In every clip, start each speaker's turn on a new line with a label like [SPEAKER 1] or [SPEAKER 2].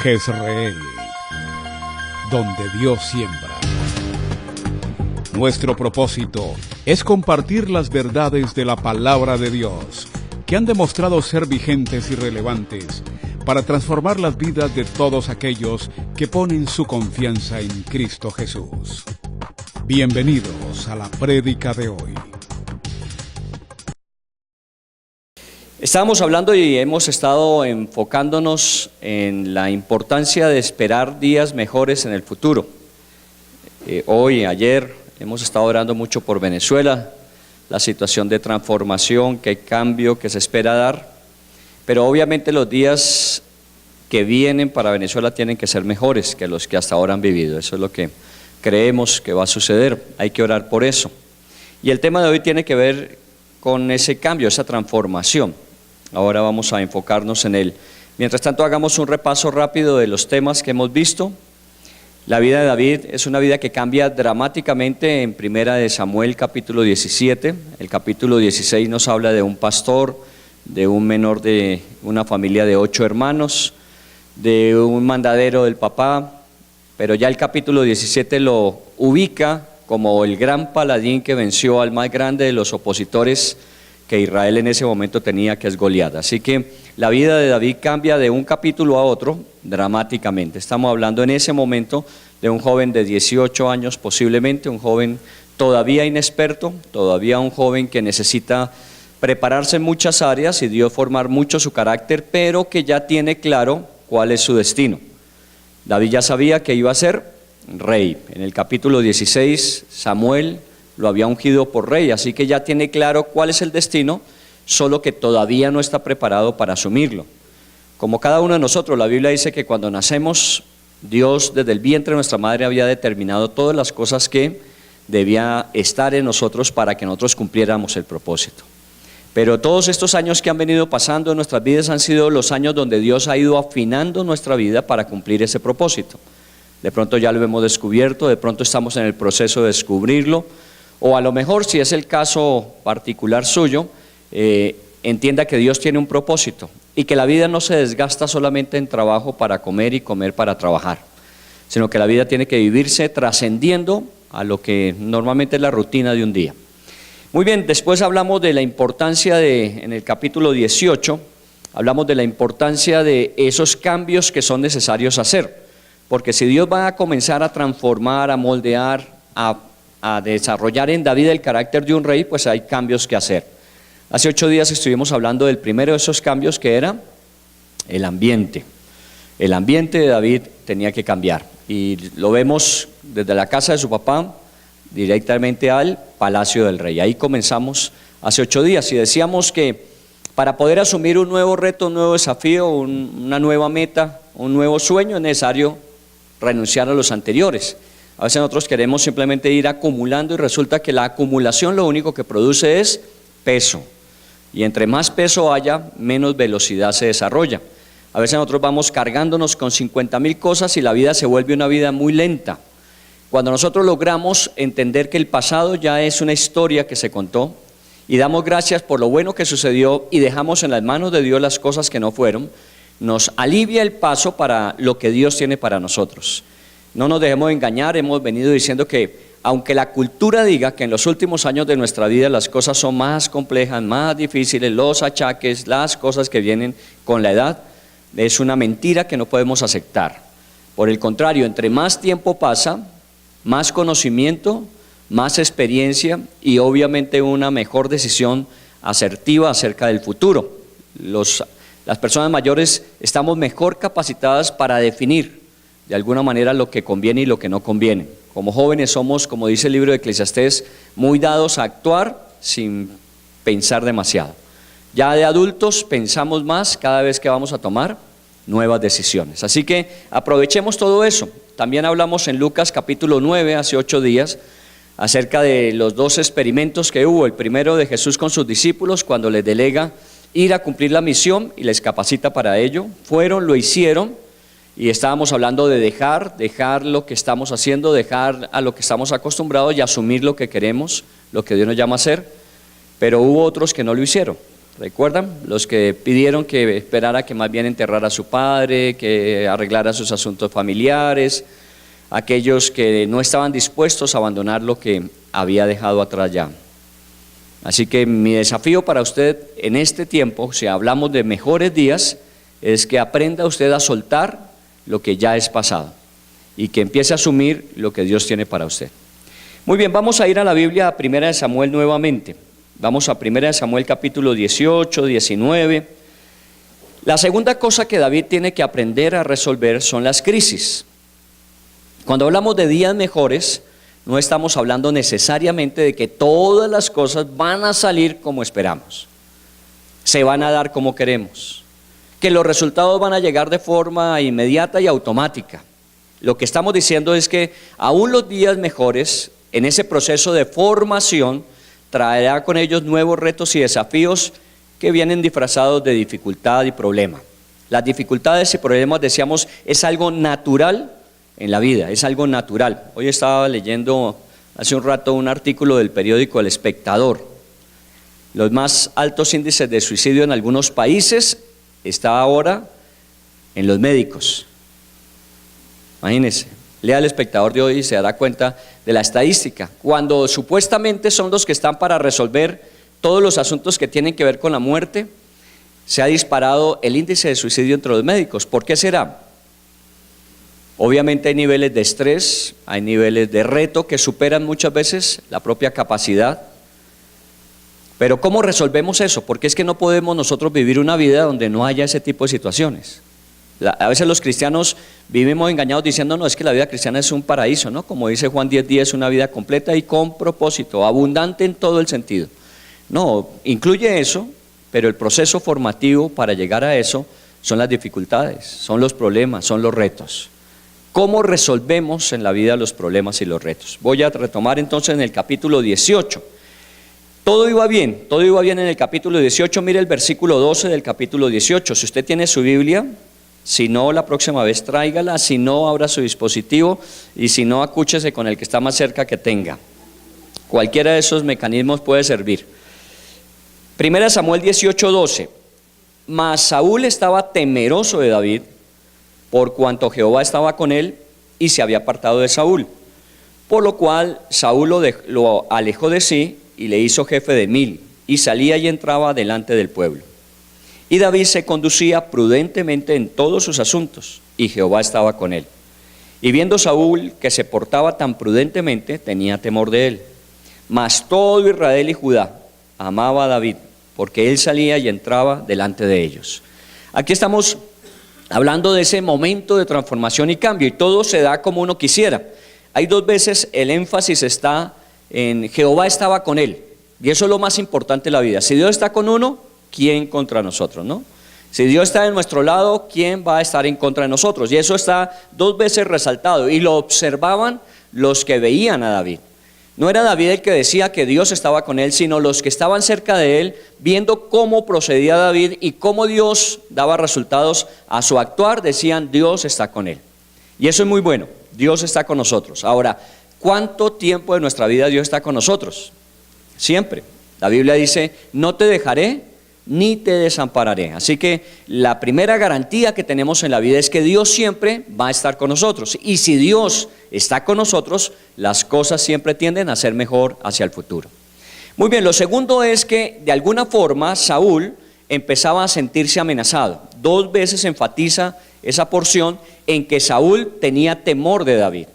[SPEAKER 1] Jezreel, donde Dios siembra. Nuestro propósito es compartir las verdades de la palabra de Dios, que han demostrado ser vigentes y relevantes para transformar las vidas de todos aquellos que ponen su confianza en Cristo Jesús. Bienvenidos a la prédica de hoy.
[SPEAKER 2] Estamos hablando y hemos estado enfocándonos en la importancia de esperar días mejores en el futuro. Hoy, ayer, hemos estado orando mucho por Venezuela, la situación de transformación, que hay cambio que se espera dar, pero obviamente los días que vienen para Venezuela tienen que ser mejores que los que hasta ahora han vivido. Eso es lo que creemos que va a suceder, hay que orar por eso. Y el tema de hoy tiene que ver con ese cambio, esa transformación. Ahora vamos a enfocarnos en él. Mientras tanto, hagamos un repaso rápido de los temas que hemos visto. La vida de David es una vida que cambia dramáticamente en Primera de Samuel, capítulo 17. El capítulo 16 nos habla de un pastor, de un menor de una familia de 8 hermanos, de un mandadero del papá, pero ya el capítulo 17 lo ubica como el gran paladín que venció al más grande de los opositores que Israel en ese momento tenía, que es Goliat. Así que la vida de David cambia de un capítulo a otro dramáticamente. Estamos hablando en ese momento de un joven de 18 años posiblemente, un joven todavía inexperto, todavía un joven que necesita prepararse en muchas áreas y Dios formar mucho su carácter, pero que ya tiene claro cuál es su destino. David ya sabía que iba a ser rey. En el capítulo 16, Samuel lo había ungido por rey, así que ya tiene claro cuál es el destino, solo que todavía no está preparado para asumirlo. Como cada uno de nosotros, la Biblia dice que cuando nacemos, Dios desde el vientre de nuestra madre había determinado todas las cosas que debía estar en nosotros para que nosotros cumpliéramos el propósito. Pero todos estos años que han venido pasando en nuestras vidas han sido los años donde Dios ha ido afinando nuestra vida para cumplir ese propósito. De pronto ya lo hemos descubierto, de pronto estamos en el proceso de descubrirlo, o a lo mejor, si es el caso particular suyo, entienda que Dios tiene un propósito y que la vida no se desgasta solamente en trabajo para comer y comer para trabajar, sino que la vida tiene que vivirse trascendiendo a lo que normalmente es la rutina de un día. Muy bien, después hablamos de la importancia en el capítulo 18, hablamos de la importancia de esos cambios que son necesarios hacer, porque si Dios va a comenzar a transformar, a moldear, a desarrollar en David el carácter de un rey, pues hay cambios que hacer. Hace 8 días estuvimos hablando del primero de esos cambios, que era el ambiente. El ambiente de David tenía que cambiar y lo vemos desde la casa de su papá directamente al palacio del rey. Ahí comenzamos hace 8 días y decíamos que para poder asumir un nuevo reto, un nuevo desafío, una nueva meta, un nuevo sueño, es necesario renunciar a los anteriores. A veces nosotros queremos simplemente ir acumulando y resulta que la acumulación lo único que produce es peso. Y entre más peso haya, menos velocidad se desarrolla. A veces nosotros vamos cargándonos con 50,000 cosas y la vida se vuelve una vida muy lenta. Cuando nosotros logramos entender que el pasado ya es una historia que se contó y damos gracias por lo bueno que sucedió y dejamos en las manos de Dios las cosas que no fueron, nos alivia el paso para lo que Dios tiene para nosotros. No nos dejemos engañar, hemos venido diciendo que aunque la cultura diga que en los últimos años de nuestra vida las cosas son más complejas, más difíciles, los achaques, las cosas que vienen con la edad, es una mentira que no podemos aceptar. Por el contrario, entre más tiempo pasa, más conocimiento, más experiencia y obviamente una mejor decisión asertiva acerca del futuro. Las personas mayores estamos mejor capacitadas para definir de alguna manera lo que conviene y lo que no conviene. Como jóvenes somos, como dice el libro de Eclesiastés, muy dados a actuar sin pensar demasiado. Ya de adultos pensamos más cada vez que vamos a tomar nuevas decisiones. Así que aprovechemos todo eso. También hablamos en Lucas capítulo 9, hace 8 días, acerca de los 2 experimentos que hubo. El primero de Jesús con sus discípulos, cuando les delega ir a cumplir la misión y les capacita para ello. Fueron, lo hicieron. Y estábamos hablando de dejar lo que estamos haciendo, dejar a lo que estamos acostumbrados y asumir lo que queremos, lo que Dios nos llama a hacer, pero hubo otros que no lo hicieron. ¿Recuerdan? Los que pidieron que esperara que más bien enterrara a su padre, que arreglara sus asuntos familiares, aquellos que no estaban dispuestos a abandonar lo que había dejado atrás ya. Así que mi desafío para usted en este tiempo, si hablamos de mejores días, es que aprenda usted a soltar lo que ya es pasado y que empiece a asumir lo que Dios tiene para usted. Muy bien, vamos a ir a la Biblia, a 1 Samuel nuevamente. Vamos a 1 Samuel capítulo 18, 19. La segunda cosa que David tiene que aprender a resolver son las crisis. Cuando hablamos de días mejores, no estamos hablando necesariamente de que todas las cosas van a salir como esperamos, se van a dar como queremos, que los resultados van a llegar de forma inmediata y automática. Lo que estamos diciendo es que aún los días mejores, en ese proceso de formación, traerá con ellos nuevos retos y desafíos que vienen disfrazados de dificultad y problema. Las dificultades y problemas, decíamos, es algo natural en la vida, es algo natural. Hoy estaba leyendo hace un rato un artículo del periódico El Espectador. Los más altos índices de suicidio en algunos países está ahora en los médicos. Imagínense, lea El Espectador de hoy y se dará cuenta de la estadística. Cuando supuestamente son los que están para resolver todos los asuntos que tienen que ver con la muerte, se ha disparado el índice de suicidio entre los médicos. ¿Por qué será? Obviamente hay niveles de estrés, hay niveles de reto que superan muchas veces la propia capacidad. Pero ¿cómo resolvemos eso? Porque es que no podemos nosotros vivir una vida donde no haya ese tipo de situaciones. A veces los cristianos vivimos engañados diciendo, no, es que la vida cristiana es un paraíso, ¿no? Como dice Juan 10:10, es una vida completa y con propósito, abundante en todo el sentido. No, incluye eso, pero el proceso formativo para llegar a eso son las dificultades, son los problemas, son los retos. ¿Cómo resolvemos en la vida los problemas y los retos? Voy a retomar entonces en el capítulo 18. Todo iba bien en el capítulo 18. Mire el versículo 12 del capítulo 18. Si usted tiene su Biblia, si no, la próxima vez tráigala, si no, abra su dispositivo y si no, acúchese con el que está más cerca que tenga. Cualquiera de esos mecanismos puede servir. 1 Samuel 18, 12. Mas Saúl estaba temeroso de David, por cuanto Jehová estaba con él y se había apartado de Saúl. Por lo cual Saúl lo alejó de sí y le hizo jefe de 1000, y salía y entraba delante del pueblo. Y David se conducía prudentemente en todos sus asuntos, y Jehová estaba con él. Y viendo Saúl que se portaba tan prudentemente, tenía temor de él. Mas todo Israel y Judá amaba a David, porque él salía y entraba delante de ellos. Aquí estamos hablando de ese momento de transformación y cambio, y todo se da como uno quisiera. Hay dos veces el énfasis está en Jehová estaba con él, y eso es lo más importante en la vida. Si Dios está con uno, ¿quién contra nosotros, no? Si Dios está de nuestro lado, ¿quién va a estar en contra de nosotros? Y eso está dos veces resaltado, y lo observaban los que veían a David. No era David el que decía que Dios estaba con él, sino los que estaban cerca de él, viendo cómo procedía David y cómo Dios daba resultados a su actuar, decían, Dios está con él. Y eso es muy bueno, Dios está con nosotros. Ahora, ¿cuánto tiempo de nuestra vida Dios está con nosotros? Siempre. La Biblia dice, no te dejaré ni te desampararé. Así que la primera garantía que tenemos en la vida es que Dios siempre va a estar con nosotros. Y si Dios está con nosotros, las cosas siempre tienden a ser mejor hacia el futuro. Muy bien, lo segundo es que de alguna forma Saúl empezaba a sentirse amenazado. Dos veces enfatiza esa porción en que Saúl tenía temor de David.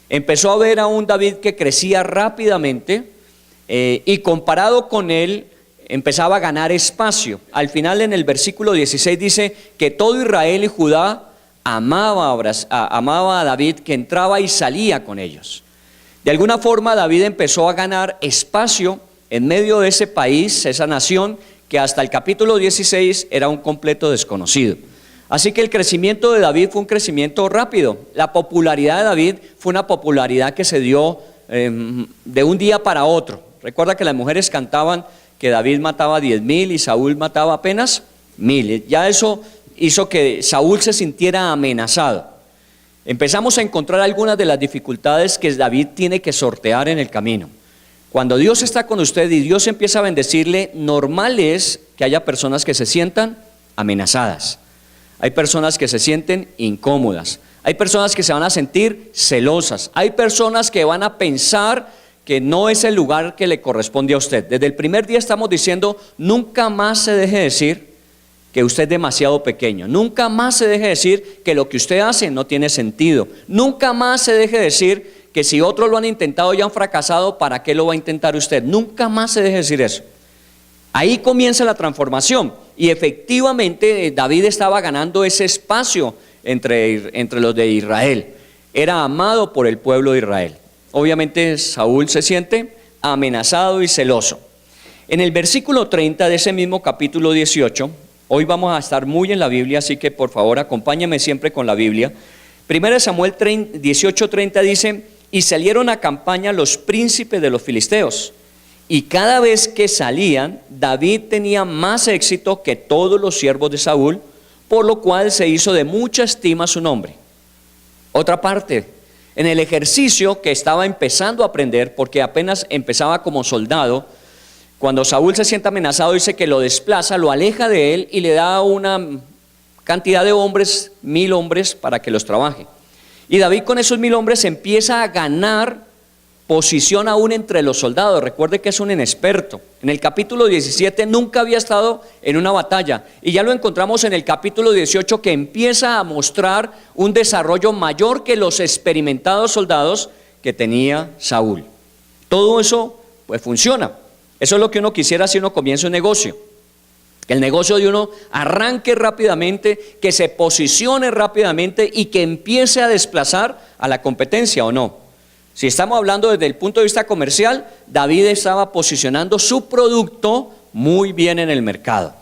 [SPEAKER 2] Empezó a ver a un David que crecía rápidamente y comparado con él, empezaba a ganar espacio. Al final en el versículo 16 dice que todo Israel y Judá amaba a David, que entraba y salía con ellos. De alguna forma David empezó a ganar espacio en medio de ese país, esa nación, que hasta el capítulo 16 era un completo desconocido. Así que el crecimiento de David fue un crecimiento rápido. La popularidad de David fue una popularidad que se dio de un día para otro. Recuerda que las mujeres cantaban que David mataba 10,000 y Saúl mataba apenas 1000. Ya eso hizo que Saúl se sintiera amenazado. Empezamos a encontrar algunas de las dificultades que David tiene que sortear en el camino. Cuando Dios está con usted y Dios empieza a bendecirle, normal es que haya personas que se sientan amenazadas. Hay personas que se sienten incómodas. Hay personas que se van a sentir celosas. Hay personas que van a pensar que no es el lugar que le corresponde a usted. Desde el primer día estamos diciendo, nunca más se deje decir que usted es demasiado pequeño. Nunca más se deje decir que lo que usted hace no tiene sentido. Nunca más se deje decir que si otros lo han intentado y han fracasado, ¿para qué lo va a intentar usted? Nunca más se deje decir eso. Ahí comienza la transformación. Y efectivamente David estaba ganando ese espacio entre los de Israel. Era amado por el pueblo de Israel. Obviamente Saúl se siente amenazado y celoso. En el versículo 30 de ese mismo capítulo 18, hoy vamos a estar muy en la Biblia, así que por favor acompáñame siempre con la Biblia. 1 Samuel 18:30 dice: y salieron a campaña los príncipes de los filisteos, y cada vez que salían, David tenía más éxito que todos los siervos de Saúl, por lo cual se hizo de mucha estima su nombre. Otra parte, en el ejercicio que estaba empezando a aprender, porque apenas empezaba como soldado, cuando Saúl se siente amenazado, dice que lo desplaza, lo aleja de él y le da una cantidad de hombres, 1000 hombres, para que los trabaje. Y David con esos 1000 hombres empieza a ganar posición aún entre los soldados. Recuerde que es un inexperto. En el capítulo 17 nunca había estado en una batalla, y ya lo encontramos en el capítulo 18, que empieza a mostrar un desarrollo mayor que los experimentados soldados que tenía Saúl. Todo eso pues funciona. Eso es lo que uno quisiera si uno comienza un negocio. Que el negocio de uno arranque rápidamente, que se posicione rápidamente y que empiece a desplazar a la competencia, ¿o no? Si estamos hablando desde el punto de vista comercial, David estaba posicionando su producto muy bien en el mercado.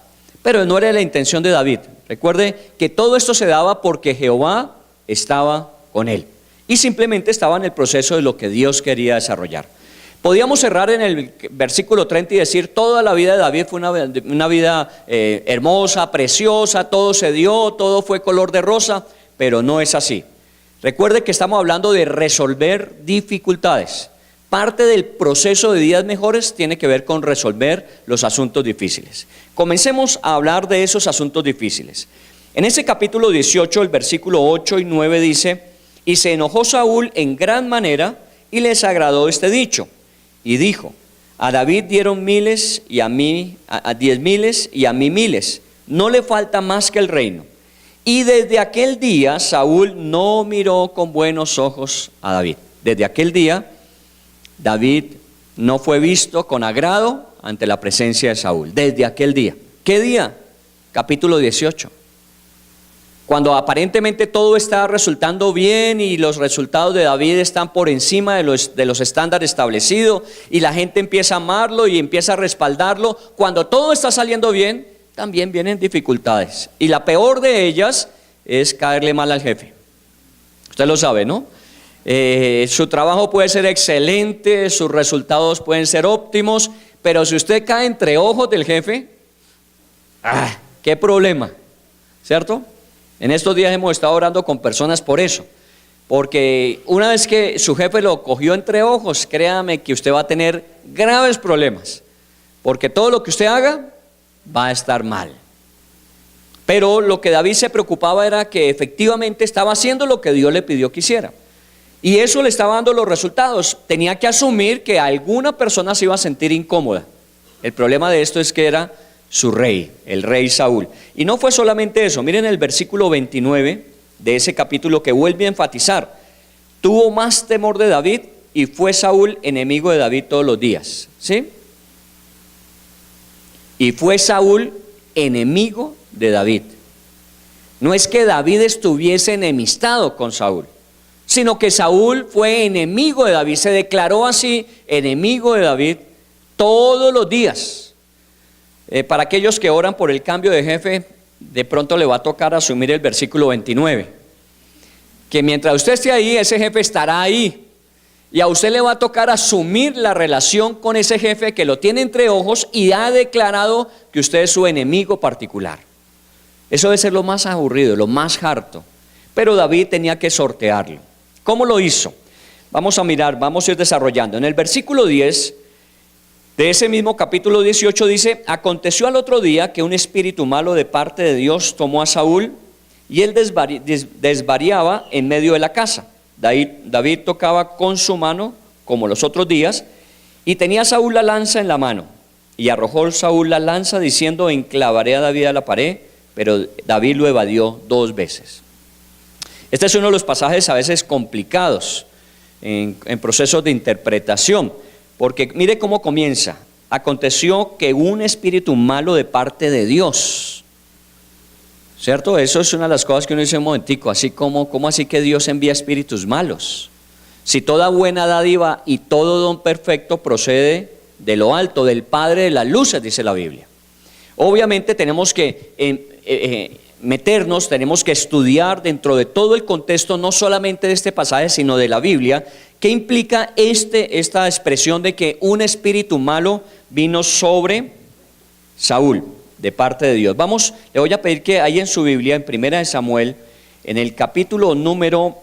[SPEAKER 2] Pero no era la intención de David. Recuerde que todo esto se daba porque Jehová estaba con él. Y simplemente estaba en el proceso de lo que Dios quería desarrollar. Podíamos cerrar en el versículo 30 y decir, toda la vida de David fue una vida hermosa, preciosa, todo se dio, todo fue color de rosa, pero no es así. Recuerde que estamos hablando de resolver dificultades. Parte del proceso de días mejores tiene que ver con resolver los asuntos difíciles. Comencemos a hablar de esos asuntos difíciles. En ese capítulo 18, el versículo 8 y 9 dice: y se enojó Saúl en gran manera y les agradó este dicho. Y dijo: a David dieron miles y a mí 10,000 y a mí 1,000. No le falta más que el reino. Y desde aquel día Saúl no miró con buenos ojos a David. Desde aquel día David no fue visto con agrado ante la presencia de Saúl. Desde aquel día. ¿Qué día? Capítulo 18. Cuando aparentemente todo está resultando bien y los resultados de David están por encima de los estándares establecidos y la gente empieza a amarlo y empieza a respaldarlo, cuando todo está saliendo bien, también vienen dificultades. Y la peor de ellas es caerle mal al jefe. Usted lo sabe, ¿no? Su trabajo puede ser excelente, sus resultados pueden ser óptimos, pero si usted cae entre ojos del jefe, ¡qué problema! ¿Cierto? En estos días hemos estado orando con personas por eso, porque una vez que su jefe lo cogió entre ojos, créame que usted va a tener graves problemas, porque todo lo que usted haga va a estar mal. Pero lo que David se preocupaba era que efectivamente estaba haciendo lo que Dios le pidió que hiciera, y eso le estaba dando los resultados. Tenía que asumir que alguna persona se iba a sentir incómoda. El problema de esto es que era su rey, el rey Saúl. Y no fue solamente eso. Miren el versículo 29 de ese capítulo, que vuelve a enfatizar: tuvo más temor de David y fue Saúl enemigo de David todos los días. ¿Sí? Y fue Saúl enemigo de David. No es que David estuviese enemistado con Saúl, sino que Saúl fue enemigo de David. Se declaró así, enemigo de David, todos los días. Para aquellos que oran por el cambio de jefe, de pronto le va a tocar asumir el versículo 29. Que mientras usted esté ahí, ese jefe estará ahí. Y a usted le va a tocar asumir la relación con ese jefe que lo tiene entre ojos y ha declarado que usted es su enemigo particular. Eso debe ser lo más aburrido, lo más harto. Pero David tenía que sortearlo. ¿Cómo lo hizo? Vamos a mirar, vamos a ir desarrollando. En el versículo 10 De ese mismo capítulo 18 dice: aconteció al otro día que un espíritu malo de parte de Dios tomó a Saúl, y él desvariaba en medio de la casa. David tocaba con su mano como los otros días, y tenía Saúl la lanza en la mano, y arrojó Saúl la lanza diciendo: enclavaré a David a la pared, pero David lo evadió 2 veces. Este es uno de los pasajes a veces complicados en procesos de interpretación, porque mire cómo comienza: aconteció que un espíritu malo de parte de Dios. ¿Cierto? Eso es una de las cosas que uno dice un momentico, así como, ¿cómo así que Dios envía espíritus malos? Si toda buena dádiva y todo don perfecto procede de lo alto, del Padre de las luces, dice la Biblia. Obviamente tenemos que meternos, tenemos que estudiar dentro de todo el contexto, no solamente de este pasaje, sino de la Biblia, qué implica esta expresión de que un espíritu malo vino sobre Saúl, de parte de Dios. Le voy a pedir que ahí en su Biblia, en 1 Samuel, en el capítulo número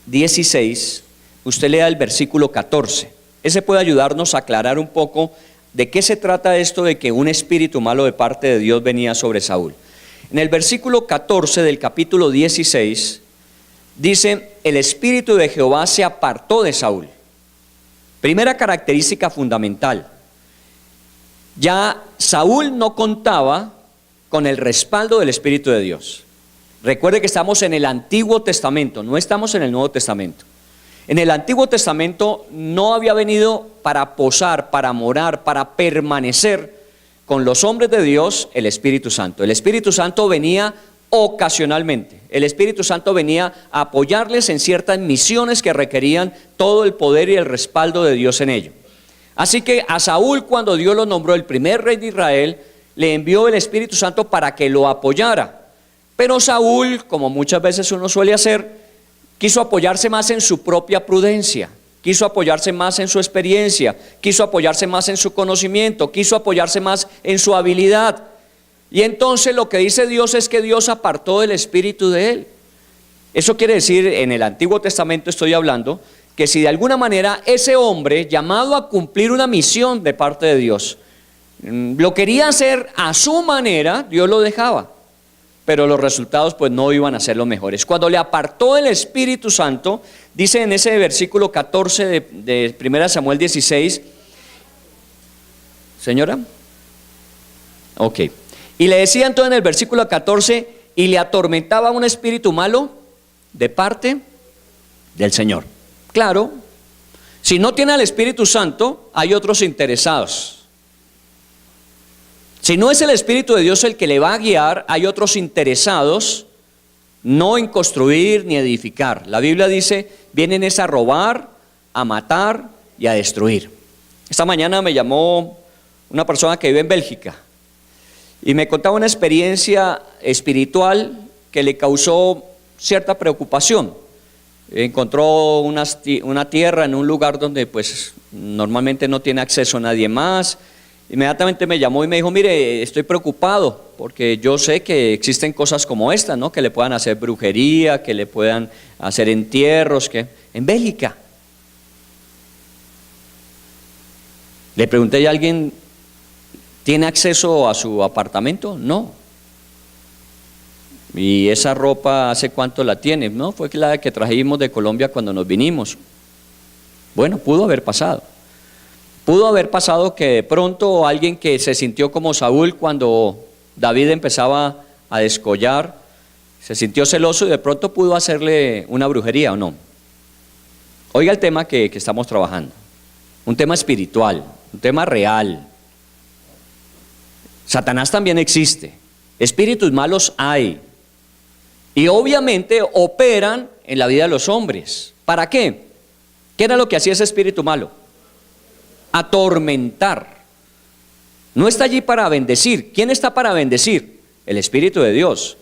[SPEAKER 2] 16, usted lea el versículo 14. Ese puede ayudarnos a aclarar un poco de qué se trata esto de que un espíritu malo de parte de Dios venía sobre Saúl. En el versículo 14 del capítulo 16, dice: el espíritu de Jehová se apartó de Saúl. Primera característica fundamental: ya Saúl no contaba con el respaldo del Espíritu de Dios. Recuerde que estamos en el Antiguo Testamento, no estamos en el Nuevo Testamento. En el Antiguo Testamento no había venido para posar, para morar, para permanecer con los hombres de Dios el Espíritu Santo. El Espíritu Santo venía ocasionalmente. El Espíritu Santo venía a apoyarles en ciertas misiones que requerían todo el poder y el respaldo de Dios en ello. Así que a Saúl, cuando Dios lo nombró el primer rey de Israel, le envió el Espíritu Santo para que lo apoyara. Pero Saúl, como muchas veces uno suele hacer, quiso apoyarse más en su propia prudencia, quiso apoyarse más en su experiencia, quiso apoyarse más en su conocimiento, quiso apoyarse más en su habilidad. Y entonces lo que dice Dios es que Dios apartó el espíritu de él. Eso quiere decir, en el Antiguo Testamento estoy hablando, que si de alguna manera ese hombre, llamado a cumplir una misión de parte de Dios, lo quería hacer a su manera, Dios lo dejaba, pero los resultados pues no iban a ser los mejores. Cuando le apartó el Espíritu Santo, dice en ese versículo 14 de 1 Samuel 16, ¿señora? Ok. Y le decía entonces en el versículo 14: y le atormentaba un espíritu malo de parte del Señor. Claro, si no tiene al Espíritu Santo, hay otros interesados. Si no es el Espíritu de Dios el que le va a guiar, hay otros interesados, no en construir ni edificar. La Biblia dice: vienen es a robar, a matar y a destruir. Esta mañana me llamó una persona que vive en Bélgica y me contaba una experiencia espiritual que le causó cierta preocupación. Encontró una tierra en un lugar donde pues normalmente no tiene acceso nadie más. Inmediatamente me llamó y me dijo: mire, estoy preocupado porque yo sé que existen cosas como esta, ¿no? Que le puedan hacer brujería, que le puedan hacer entierros, que en Bélgica. Le pregunté: ¿y alguien tiene acceso a su apartamento? No. ¿Y esa ropa hace cuánto la tiene? No, fue la que trajimos de Colombia cuando nos vinimos. Bueno, pudo haber pasado. Pudo haber pasado que de pronto alguien que se sintió como Saúl cuando David empezaba a descollar, se sintió celoso y de pronto pudo hacerle una brujería, ¿o no? Oiga el tema que estamos trabajando. Un tema espiritual, un tema real. Satanás también existe. Espíritus malos hay. Y obviamente operan en la vida de los hombres. ¿Para qué? ¿Qué era lo que hacía ese espíritu malo? Atormentar. No está allí para bendecir. ¿Quién está para bendecir? El Espíritu de Dios.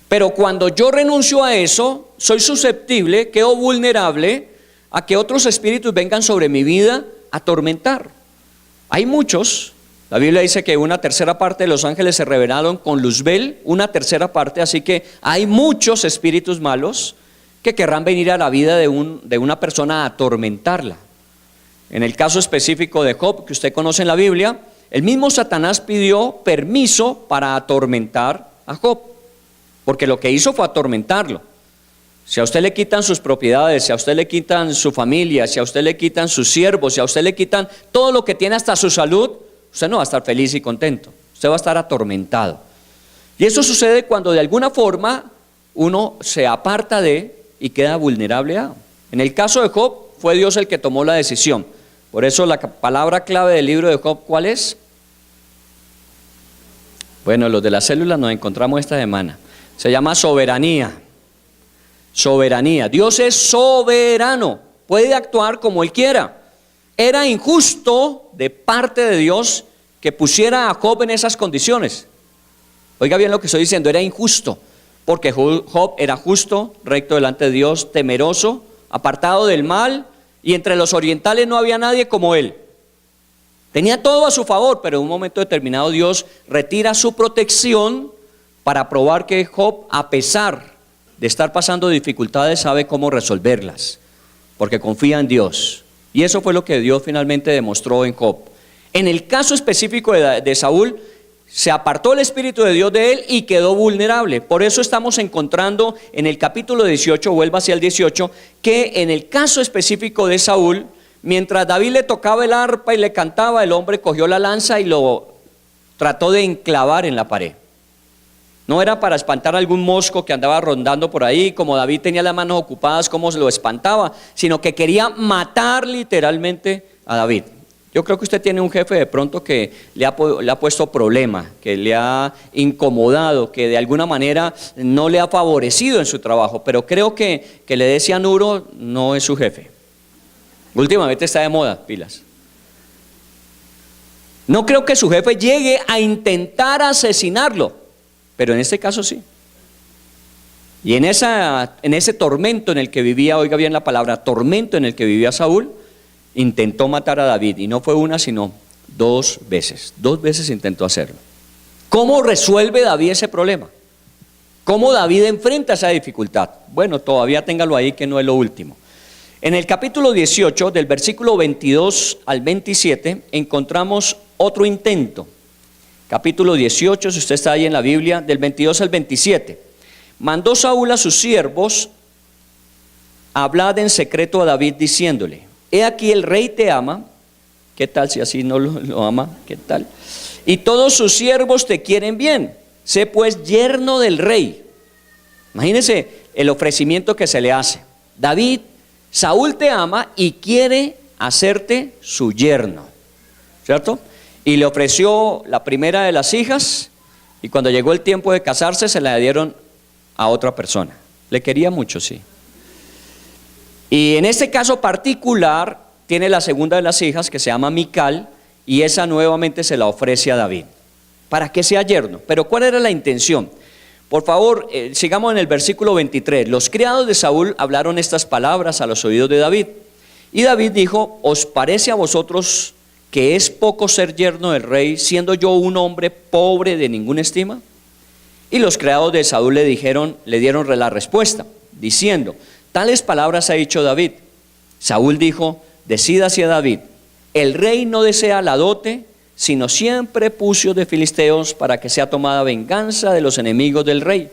[SPEAKER 2] Pero cuando yo renuncio a eso, soy susceptible, quedo vulnerable a que otros espíritus vengan sobre mi vida a atormentar. Hay muchos. La Biblia dice que 1/3 parte de los ángeles se rebelaron con Luzbel, 1/3 parte, así que hay muchos espíritus malos que querrán venir a la vida de una persona a atormentarla. En el caso específico de Job, que usted conoce en la Biblia, el mismo Satanás pidió permiso para atormentar a Job, porque lo que hizo fue atormentarlo. Si a usted le quitan sus propiedades, si a usted le quitan su familia, si a usted le quitan sus siervos, si a usted le quitan todo lo que tiene, hasta su salud, usted no va a estar feliz y contento, usted va a estar atormentado. Y eso sucede cuando de alguna forma uno se aparta de y queda vulnerable a. En el caso de Job, fue Dios el que tomó la decisión. Por eso la palabra clave del libro de Job, ¿cuál es? Bueno, los de las células nos encontramos esta semana. Se llama soberanía. Soberanía. Dios es soberano, puede actuar como Él quiera. Era injusto de parte de Dios que pusiera a Job en esas condiciones. Oiga bien lo que estoy diciendo, era injusto, porque Job era justo, recto delante de Dios, temeroso, apartado del mal, y entre los orientales no había nadie como él. Tenía todo a su favor, pero en un momento determinado Dios retira su protección para probar que Job, a pesar de estar pasando dificultades, sabe cómo resolverlas, porque confía en Dios. Y eso fue lo que Dios finalmente demostró en Job. En el caso específico de Saúl, se apartó el Espíritu de Dios de él y quedó vulnerable. Por eso estamos encontrando en el capítulo 18, vuelva hacia el 18, que en el caso específico de Saúl, mientras David le tocaba el arpa y le cantaba, el hombre cogió la lanza y lo trató de enclavar en la pared. No era para espantar a algún mosco que andaba rondando por ahí, como David tenía las manos ocupadas, como se lo espantaba, sino que quería matar literalmente a David. Yo creo que usted tiene un jefe de pronto que le ha puesto problema, que le ha incomodado, que de alguna manera no le ha favorecido en su trabajo, pero creo que le dé cianuro no es su jefe. Últimamente está de moda, pilas. No creo que su jefe llegue a intentar asesinarlo, pero en este caso sí. Y en ese tormento en el que vivía, oiga bien la palabra, tormento en el que vivía Saúl, intentó matar a David, y no fue una sino 2 veces. 2 veces intentó hacerlo. ¿Cómo resuelve David ese problema? ¿Cómo David enfrenta esa dificultad? Bueno, todavía téngalo ahí, que no es lo último. En el capítulo 18, del versículo 22 al 27, encontramos otro intento. Capítulo 18, si usted está ahí en la Biblia, del 22 al 27. Mandó Saúl a sus siervos a hablar en secreto a David, diciéndole: he aquí el rey te ama. ¿Qué tal si así no lo ama? ¿Qué tal? Y todos sus siervos te quieren bien. Sé pues yerno del rey. Imagínense el ofrecimiento que se le hace. David, Saúl te ama y quiere hacerte su yerno, ¿cierto? Y le ofreció la primera de las hijas, y cuando llegó el tiempo de casarse se la dieron a otra persona. Le quería mucho, sí. Y en este caso particular tiene la segunda de las hijas, que se llama Mical, y esa nuevamente se la ofrece a David para que sea yerno. Pero ¿cuál era la intención? Por favor, sigamos en el versículo 23. Los criados de Saúl hablaron estas palabras a los oídos de David. Y David dijo: ¿os parece a vosotros que es poco ser yerno del rey, siendo yo un hombre pobre de ninguna estima? Y los criados de Saúl le dieron la respuesta, diciendo: tales palabras ha dicho David. Saúl dijo: decídase a David, el rey no desea la dote, sino siempre prepucios de filisteos, para que sea tomada venganza de los enemigos del rey.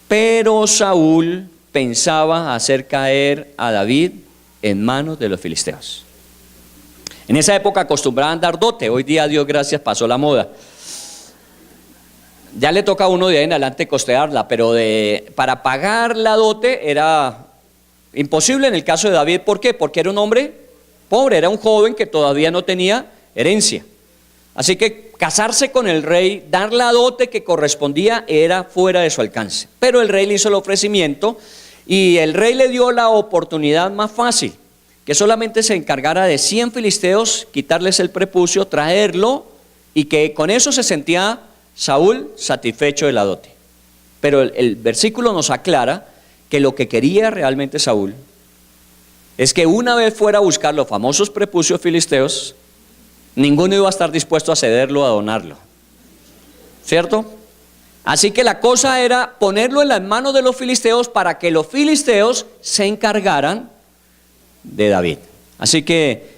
[SPEAKER 2] Pero Saúl pensaba hacer caer a David en manos de los filisteos. En esa época acostumbraban dar dote. Hoy día, Dios gracias, pasó la moda. Ya le toca a uno de ahí en adelante costearla, pero para pagar la dote era imposible en el caso de David. ¿Por qué? Porque era un hombre pobre, era un joven que todavía no tenía herencia. Así que casarse con el rey, dar la dote que correspondía, era fuera de su alcance. Pero el rey le hizo el ofrecimiento y el rey le dio la oportunidad más fácil, que solamente se encargara de 100 filisteos, quitarles el prepucio, traerlo, y que con eso se sentía Saúl satisfecho de la dote. Pero el versículo nos aclara que lo que quería realmente Saúl es que una vez fuera a buscar los famosos prepucios filisteos, ninguno iba a estar dispuesto a cederlo, a donarlo, ¿cierto? Así que la cosa era ponerlo en las manos de los filisteos para que los filisteos se encargaran de David. Así que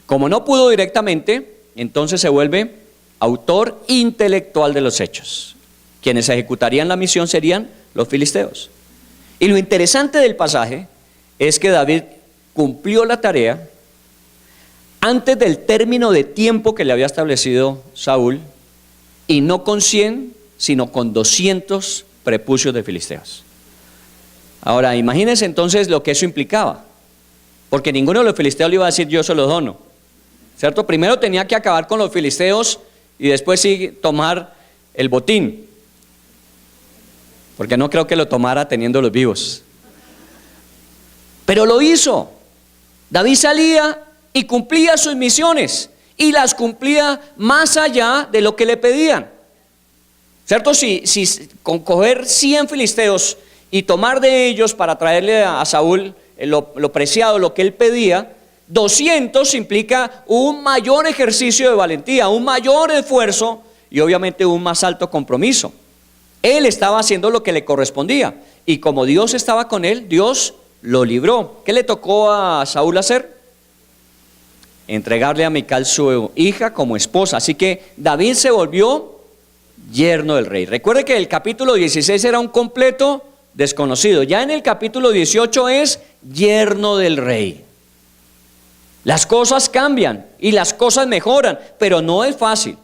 [SPEAKER 2] Como no pudo directamente, entonces se vuelve autor intelectual de los hechos. Quienes ejecutarían la misión serían los filisteos. Y lo interesante del pasaje es que David cumplió la tarea antes del término de tiempo que le había establecido Saúl, y no con 100, sino con 200 prepucios de filisteos. Ahora, imagínense entonces lo que eso implicaba, porque ninguno de los filisteos le iba a decir yo se los dono, ¿cierto? Primero tenía que acabar con los filisteos y después sí tomar el botín, porque no creo que lo tomara teniéndolos vivos. Pero lo hizo. David salía y cumplía sus misiones, y las cumplía más allá de lo que le pedían, ¿cierto? Si con coger 100 filisteos y tomar de ellos para traerle a Saúl lo preciado, lo que él pedía, 200 implica un mayor ejercicio de valentía, un mayor esfuerzo y obviamente un más alto compromiso. Él estaba haciendo lo que le correspondía, y como Dios estaba con él, Dios lo libró. ¿Qué le tocó a Saúl hacer? Entregarle a Mical su hija como esposa. Así que David se volvió yerno del rey. Recuerde que el capítulo 16 era un completo desconocido. Ya en el capítulo 18 es yerno del rey. Las cosas cambian y las cosas mejoran, pero no es fácil.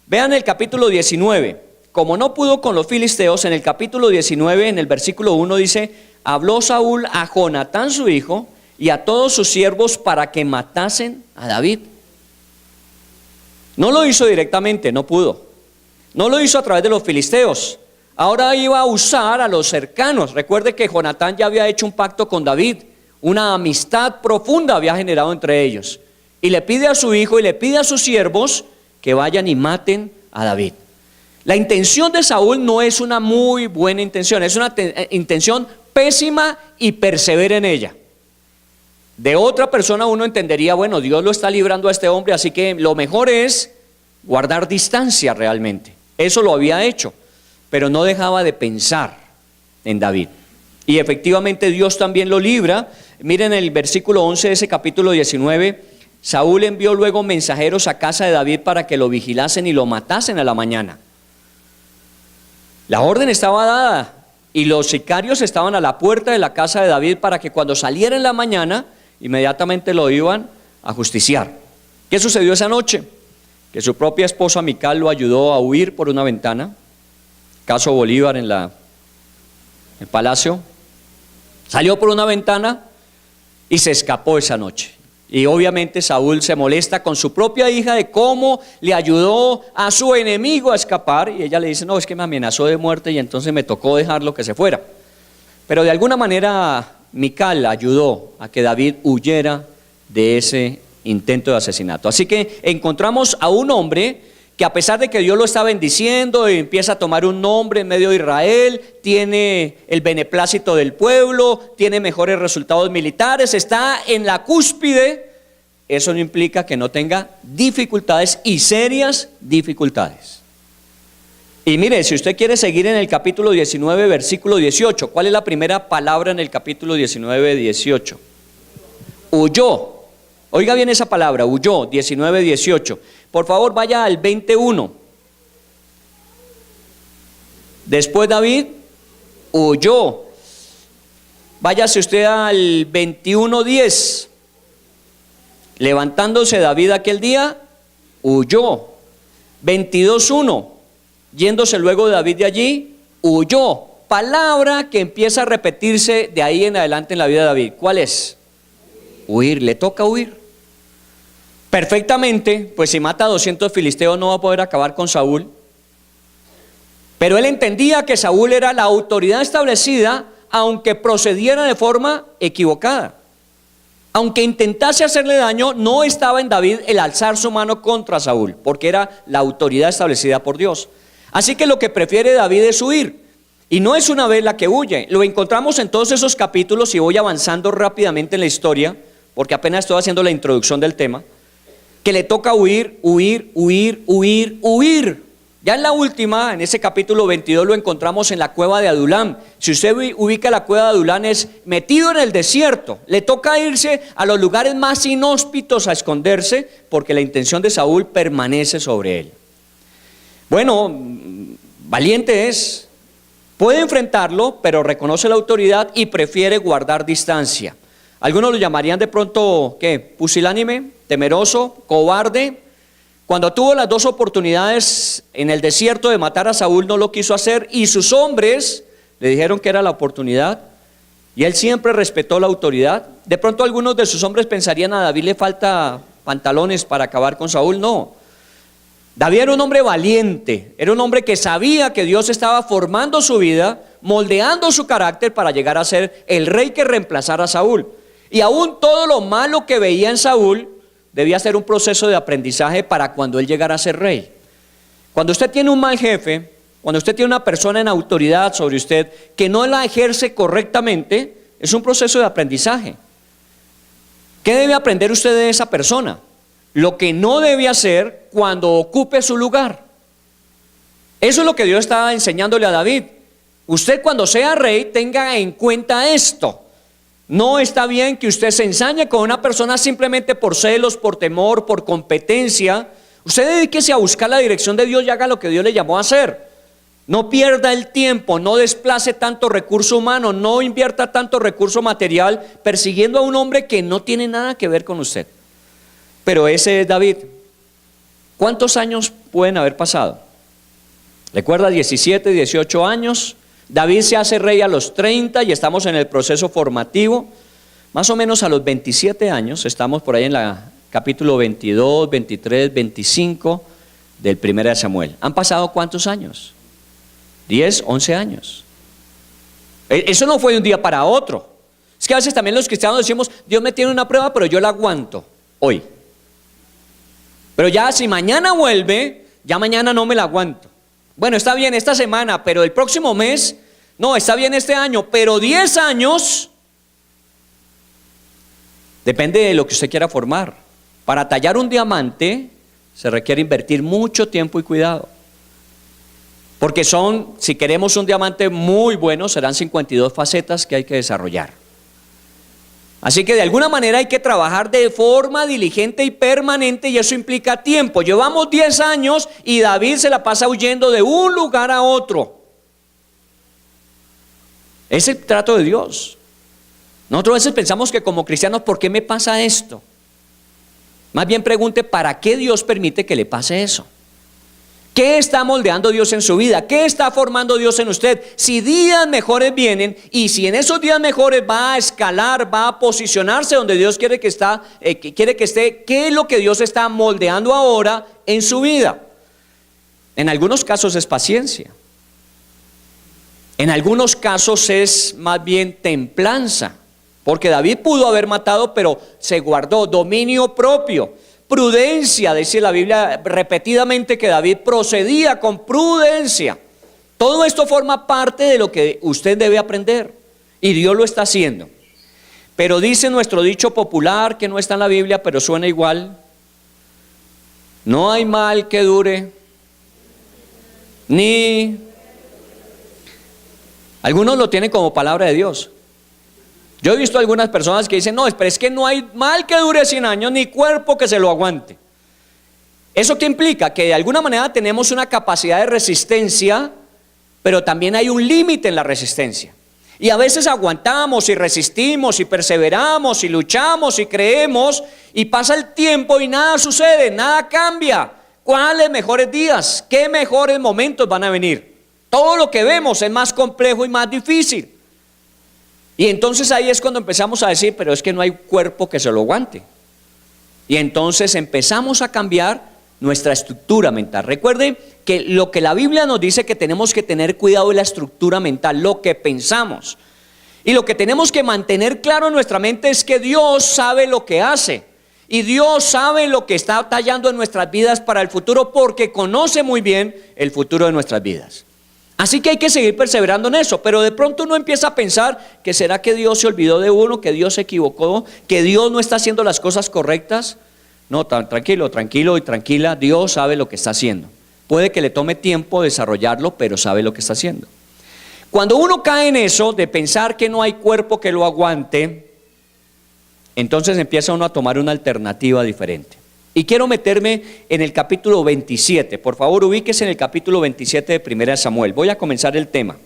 [SPEAKER 2] Vean el capítulo 19. Como no pudo con los filisteos, en el capítulo 19, en el versículo 1 dice: habló Saúl a Jonatán su hijo y a todos sus siervos para que matasen a David. No lo hizo directamente, no pudo. No lo hizo a través de los filisteos. Ahora iba a usar a los cercanos. Recuerde que Jonatán ya había hecho un pacto con David. Una amistad profunda había generado entre ellos. Y le pide a su hijo y le pide a sus siervos que vayan y maten a David. La intención de Saúl no es una muy buena intención, es una intención pésima, y persevera en ella. De otra persona uno entendería, bueno, Dios lo está librando a este hombre, así que lo mejor es guardar distancia realmente. Eso lo había hecho, pero no dejaba de pensar en David. Y efectivamente Dios también lo libra. Miren el versículo 11 de ese capítulo 19. Saúl envió luego mensajeros a casa de David para que lo vigilasen y lo matasen a la mañana. La orden estaba dada y los sicarios estaban a la puerta de la casa de David para que cuando saliera en la mañana inmediatamente lo iban a justiciar. ¿Qué sucedió esa noche? Que su propia esposa Mical lo ayudó a huir por una ventana. Caso Bolívar en el palacio. Salió por una ventana y se escapó esa noche. Y obviamente Saúl se molesta con su propia hija de cómo le ayudó a su enemigo a escapar, y ella le dice: no, es que me amenazó de muerte y entonces me tocó dejarlo que se fuera. Pero de alguna manera Mical ayudó a que David huyera de ese intento de asesinato. Así que encontramos a un hombre que, a pesar de que Dios lo está bendiciendo y empieza a tomar un nombre en medio de Israel, tiene el beneplácito del pueblo, tiene mejores resultados militares, está en la cúspide, eso no implica que no tenga dificultades, y serias dificultades. Y mire, si usted quiere seguir en el capítulo 19, versículo 18, ¿cuál es la primera palabra en el capítulo 19, 18? Huyó. Oiga bien esa palabra, huyó, 19, 18. Por favor, vaya al 21. Después David huyó. Váyase usted al 21, 10. Levantándose David aquel día, huyó. 22, 1. Yéndose luego David de allí, huyó. Palabra que empieza a repetirse de ahí en adelante en la vida de David. ¿Cuál es? Huir, le toca huir. Perfectamente, pues si mata a 200 filisteos no va a poder acabar con Saúl. Pero él entendía que Saúl era la autoridad establecida, aunque procediera de forma equivocada. Aunque intentase hacerle daño, no estaba en David el alzar su mano contra Saúl, porque era la autoridad establecida por Dios. Así que lo que prefiere David es huir. Y no es una vez la que huye. Lo encontramos en todos esos capítulos, y voy avanzando rápidamente en la historia, porque apenas estoy haciendo la introducción del tema. Que le toca huir, huir, huir, huir, huir. Ya en la última, en ese capítulo 22, lo encontramos en la cueva de Adulam. Si usted ubica la cueva de Adulam, es metido en el desierto. Le toca irse a los lugares más inhóspitos a esconderse, porque la intención de Saúl permanece sobre él. Bueno, valiente es, puede enfrentarlo, pero reconoce la autoridad y prefiere guardar distancia. Algunos lo llamarían de pronto, ¿qué? Pusilánime, temeroso, cobarde. Cuando tuvo las dos oportunidades en el desierto de matar a Saúl, no lo quiso hacer, y sus hombres le dijeron que era la oportunidad, y él siempre respetó la autoridad. De pronto algunos de sus hombres pensarían: a David le falta pantalones para acabar con Saúl. No, David era un hombre valiente, era un hombre que sabía que Dios estaba formando su vida, moldeando su carácter para llegar a ser el rey que reemplazara a Saúl. Y aún todo lo malo que veía en Saúl debía ser un proceso de aprendizaje para cuando él llegara a ser rey. Cuando usted tiene un mal jefe, cuando usted tiene una persona en autoridad sobre usted que no la ejerce correctamente, es un proceso de aprendizaje. ¿Qué debe aprender usted de esa persona? Lo que no debe hacer cuando ocupe su lugar. Eso es lo que Dios estaba enseñándole a David. Usted, cuando sea rey, tenga en cuenta esto. No está bien que usted se ensañe con una persona simplemente por celos, por temor, por competencia. Usted dedíquese a buscar la dirección de Dios y haga lo que Dios le llamó a hacer. No pierda el tiempo, no desplace tanto recurso humano, no invierta tanto recurso material persiguiendo a un hombre que no tiene nada que ver con usted. Pero ese es David. ¿Cuántos años pueden haber pasado? Recuerda, 17, 18 años. David se hace rey a los 30 y estamos en el proceso formativo. Más o menos a los 27 años, estamos por ahí en la capítulo 22, 23, 25 del 1 Samuel. ¿Han pasado cuántos años? 10, 11 años. Eso no fue de un día para otro. Es que a veces también los cristianos decimos: Dios me tiene una prueba, pero yo la aguanto hoy. Pero ya si mañana vuelve, ya mañana no me la aguanto. Bueno, está bien esta semana, pero el próximo mes, no, está bien este año, pero 10 años, depende de lo que usted quiera formar. Para tallar un diamante se requiere invertir mucho tiempo y cuidado. Porque si queremos un diamante muy bueno, serán 52 facetas que hay que desarrollar. Así que de alguna manera hay que trabajar de forma diligente y permanente, y eso implica tiempo. Llevamos 10 años y David se la pasa huyendo de un lugar a otro. Es el trato de Dios. Nosotros a veces pensamos que como cristianos, ¿por qué me pasa esto? Más bien pregunte: ¿para qué Dios permite que le pase eso? ¿Qué está moldeando Dios en su vida? ¿Qué está formando Dios en usted? Si días mejores vienen, y si en esos días mejores va a escalar, va a posicionarse donde Dios quiere que esté, ¿qué es lo que Dios está moldeando ahora en su vida? En algunos casos es paciencia. En algunos casos es más bien templanza. Porque David pudo haber matado, pero se guardó. Dominio propio. Prudencia, dice la Biblia repetidamente que David procedía con prudencia. Todo esto forma parte de lo que usted debe aprender, y Dios lo está haciendo. Pero dice nuestro dicho popular, que no está en la Biblia, pero suena igual: no hay mal que dure, ni... Algunos lo tienen como palabra de Dios. Yo he visto algunas personas que dicen: no, pero es que no hay mal que dure 100 años, ni cuerpo que se lo aguante. ¿Eso qué implica? Que de alguna manera tenemos una capacidad de resistencia, pero también hay un límite en la resistencia. Y a veces aguantamos y resistimos y perseveramos y luchamos y creemos, y pasa el tiempo y nada sucede, nada cambia. ¿Cuáles mejores días? ¿Qué mejores momentos van a venir? Todo lo que vemos es más complejo y más difícil. Y entonces ahí es cuando empezamos a decir: pero es que no hay cuerpo que se lo aguante. Y entonces empezamos a cambiar nuestra estructura mental. Recuerden que lo que la Biblia nos dice que tenemos que tener cuidado es la estructura mental, lo que pensamos. Y lo que tenemos que mantener claro en nuestra mente es que Dios sabe lo que hace. Y Dios sabe lo que está tallando en nuestras vidas para el futuro, porque conoce muy bien el futuro de nuestras vidas. Así que hay que seguir perseverando en eso, pero de pronto uno empieza a pensar que será que Dios se olvidó de uno, que Dios se equivocó, que Dios no está haciendo las cosas correctas. No, tranquilo y tranquila, Dios sabe lo que está haciendo. Puede que le tome tiempo desarrollarlo, pero sabe lo que está haciendo. Cuando uno cae en eso de pensar que no hay cuerpo que lo aguante, entonces empieza uno a tomar una alternativa diferente. Y quiero meterme en el capítulo 27. Por favor, ubíquese en el capítulo 27 de Primera de Samuel. Voy a comenzar el tema.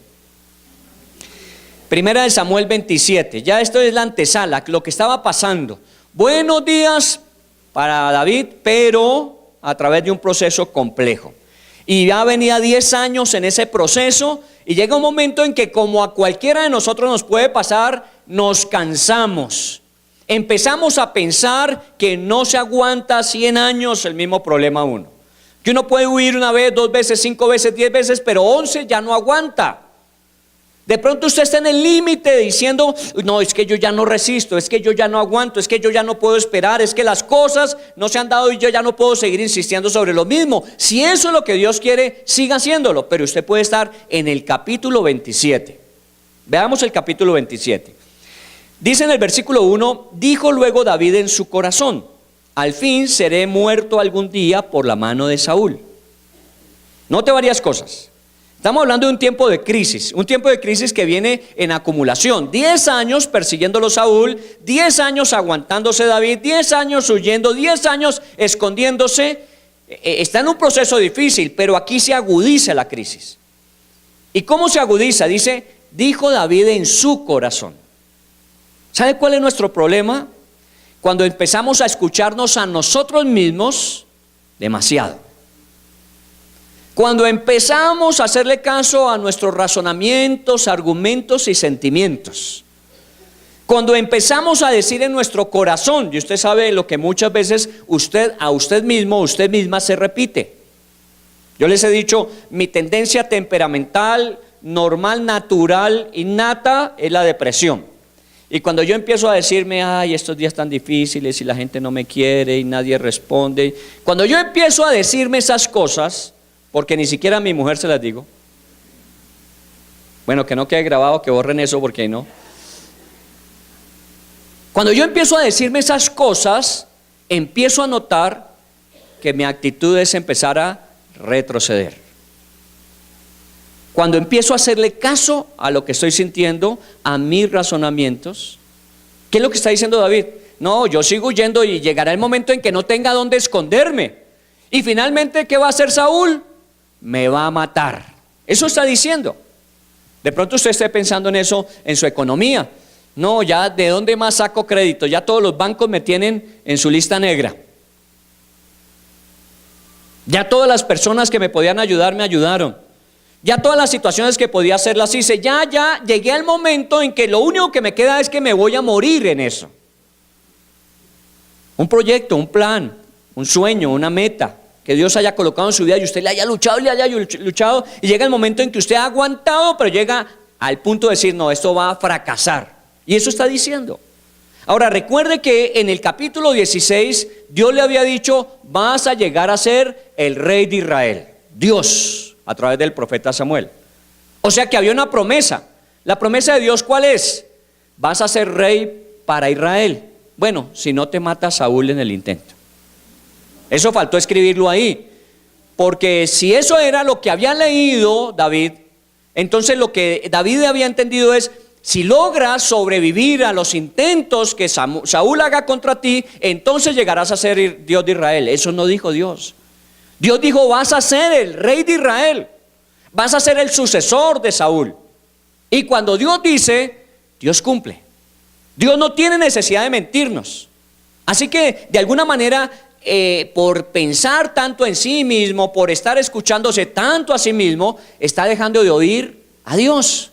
[SPEAKER 2] Primera de Samuel 27. Ya esto es la antesala, lo que estaba pasando. Buenos días para David, pero a través de un proceso complejo. Y ya venía 10 años en ese proceso, y llega un momento en que, como a cualquiera de nosotros nos puede pasar, nos cansamos. Empezamos a pensar que no se aguanta 100 años el mismo problema uno. Que uno puede huir una vez, 2 veces, 5 veces, 10 veces, pero 11 ya no aguanta. De pronto usted está en el límite diciendo, no, es que yo ya no resisto, es que yo ya no aguanto, es que yo ya no puedo esperar, es que las cosas no se han dado y yo ya no puedo seguir insistiendo sobre lo mismo. Si eso es lo que Dios quiere, siga haciéndolo, pero usted puede estar en el capítulo 27. Veamos el capítulo 27. Dice en el versículo 1, dijo luego David en su corazón, al fin seré muerto algún día por la mano de Saúl. Note varias cosas. Estamos hablando de un tiempo de crisis que viene en acumulación. 10 años persiguiéndolo Saúl, 10 años aguantándose David, 10 años huyendo, 10 años escondiéndose. Está en un proceso difícil, pero aquí se agudiza la crisis. ¿Y cómo se agudiza? Dice, dijo David en su corazón. ¿Sabe cuál es nuestro problema? Cuando empezamos a escucharnos a nosotros mismos demasiado. Cuando empezamos a hacerle caso a nuestros razonamientos, argumentos y sentimientos. Cuando empezamos a decir en nuestro corazón, y usted sabe lo que muchas veces a usted mismo, usted misma se repite. Yo les he dicho, mi tendencia temperamental, normal, natural, innata, es la depresión. Y cuando yo empiezo a decirme, ay, estos días tan difíciles y la gente no me quiere y nadie responde. Cuando yo empiezo a decirme esas cosas, porque ni siquiera a mi mujer se las digo. Bueno, que no quede grabado, que borren eso porque no. Cuando yo empiezo a decirme esas cosas, empiezo a notar que mi actitud es empezar a retroceder. Cuando empiezo a hacerle caso a lo que estoy sintiendo, a mis razonamientos, ¿qué es lo que está diciendo David? No, yo sigo huyendo y llegará el momento en que no tenga dónde esconderme. Y finalmente, ¿qué va a hacer Saúl? Me va a matar. Eso está diciendo. De pronto usted esté pensando en eso, en su economía. No, ya ¿de dónde más saco crédito? Ya todos los bancos me tienen en su lista negra. Ya todas las personas que me podían ayudar me ayudaron. Ya todas las situaciones que podía hacer las hice. Ya llegué al momento en que lo único que me queda es que me voy a morir en eso. Un proyecto, un plan, un sueño, una meta que Dios haya colocado en su vida y usted le haya luchado y llega el momento en que usted ha aguantado, pero llega al punto de decir, no, esto va a fracasar. Y eso está diciendo. Ahora recuerde que en el capítulo 16 Dios le había dicho, vas a llegar a ser el rey de Israel. Dios, a través del profeta Samuel. O sea que había una promesa. La promesa de Dios, ¿cuál es? Vas a ser rey para Israel. Bueno, si no te mata Saúl en el intento. Eso faltó escribirlo ahí, porque si eso era lo que había leído David, entonces lo que David había entendido es, si logras sobrevivir a los intentos que Saúl haga contra ti, entonces llegarás a ser Dios de Israel. Eso no dijo Dios. Dios dijo, vas a ser el rey de Israel, vas a ser el sucesor de Saúl. Y cuando Dios dice, Dios cumple. Dios no tiene necesidad de mentirnos. Así que de alguna manera, por pensar tanto en sí mismo, por estar escuchándose tanto a sí mismo, está dejando de oír a Dios.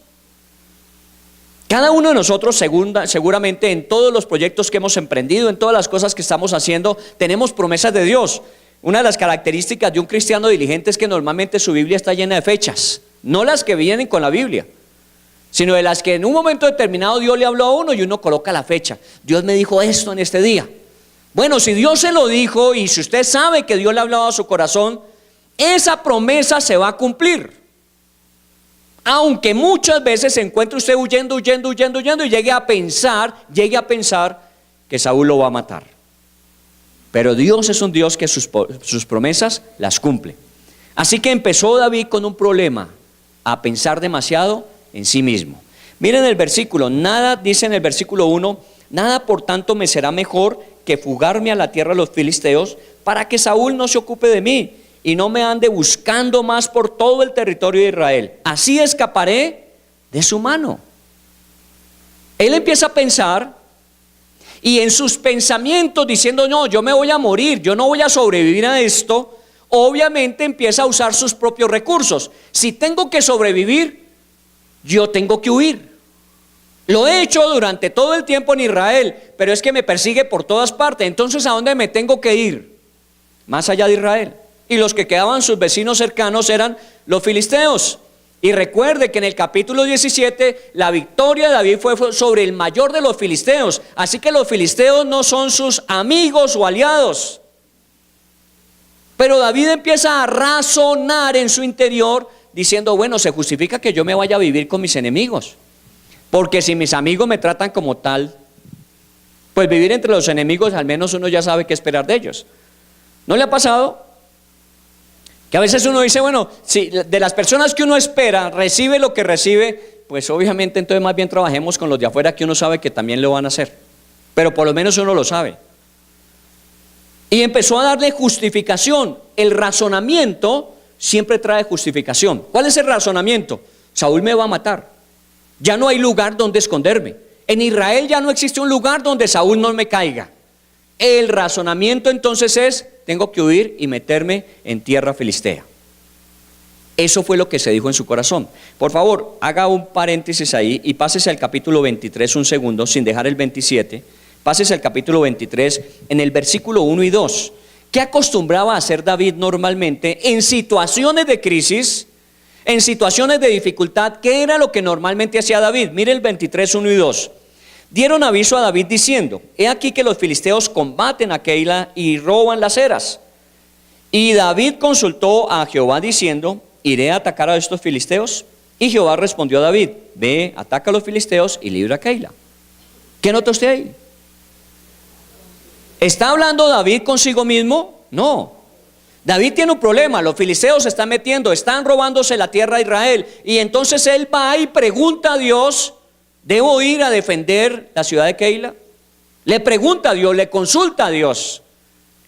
[SPEAKER 2] Cada uno de nosotros seguramente en todos los proyectos que hemos emprendido, en todas las cosas que estamos haciendo, tenemos promesas de Dios. Una de las características de un cristiano diligente es que normalmente su Biblia está llena de fechas, no las que vienen con la Biblia, sino de las que en un momento determinado Dios le habló a uno y uno coloca la fecha. Dios me dijo esto en este día. Bueno, si Dios se lo dijo y si usted sabe que Dios le ha hablado a su corazón, esa promesa se va a cumplir. Aunque muchas veces se encuentre usted huyendo y llegue a pensar que Saúl lo va a matar. Pero Dios es un Dios que sus promesas las cumple. Así que empezó David con un problema, a pensar demasiado en sí mismo. Miren el versículo, nada, dice en el versículo 1, nada por tanto me será mejor que fugarme a la tierra de los filisteos para que Saúl no se ocupe de mí y no me ande buscando más por todo el territorio de Israel. Así escaparé de su mano. Él empieza a pensar y en sus pensamientos diciendo, no, yo me voy a morir, yo no voy a sobrevivir a esto, obviamente empieza a usar sus propios recursos. Si tengo que sobrevivir, yo tengo que huir. Lo he hecho durante todo el tiempo en Israel, pero es que me persigue por todas partes. Entonces, ¿a dónde me tengo que ir? Más allá de Israel. Y los que quedaban sus vecinos cercanos eran los filisteos. Y recuerde que en el capítulo 17 la victoria de David fue sobre el mayor de los filisteos. Así que los filisteos no son sus amigos o aliados. Pero David empieza a razonar en su interior diciendo, bueno, se justifica que yo me vaya a vivir con mis enemigos. Porque si mis amigos me tratan como tal, pues vivir entre los enemigos al menos uno ya sabe qué esperar de ellos. ¿No le ha pasado? Que a veces uno dice, bueno, si de las personas que uno espera, recibe lo que recibe, pues obviamente entonces más bien trabajemos con los de afuera que uno sabe que también lo van a hacer. Pero por lo menos uno lo sabe. Y empezó a darle justificación. El razonamiento siempre trae justificación. ¿Cuál es el razonamiento? Saúl me va a matar. Ya no hay lugar donde esconderme. En Israel ya no existe un lugar donde Saúl no me caiga. El razonamiento entonces es, tengo que huir y meterme en tierra filistea. Eso fue lo que se dijo en su corazón. Por favor, haga un paréntesis ahí y pásese al capítulo 23 un segundo, sin dejar el 27. Pásese al capítulo 23 en el versículo 1 y 2. ¿Qué acostumbraba a hacer David normalmente en situaciones de crisis, en situaciones de dificultad? ¿Qué era lo que normalmente hacía David? Mire el 23, 1 y 2. Dieron aviso a David diciendo, he aquí que los filisteos combaten a Keila y roban las eras. Y David consultó a Jehová diciendo, ¿iré a atacar a estos filisteos? Y Jehová respondió a David, ve, ataca a los filisteos y libra a Keila. ¿Qué nota usted ahí? ¿Está hablando David consigo mismo? No. David tiene un problema, los filisteos se están metiendo, están robándose la tierra de Israel. Y entonces él va y pregunta a Dios, ¿debo ir a defender la ciudad de Keila? Le pregunta a Dios, le consulta a Dios.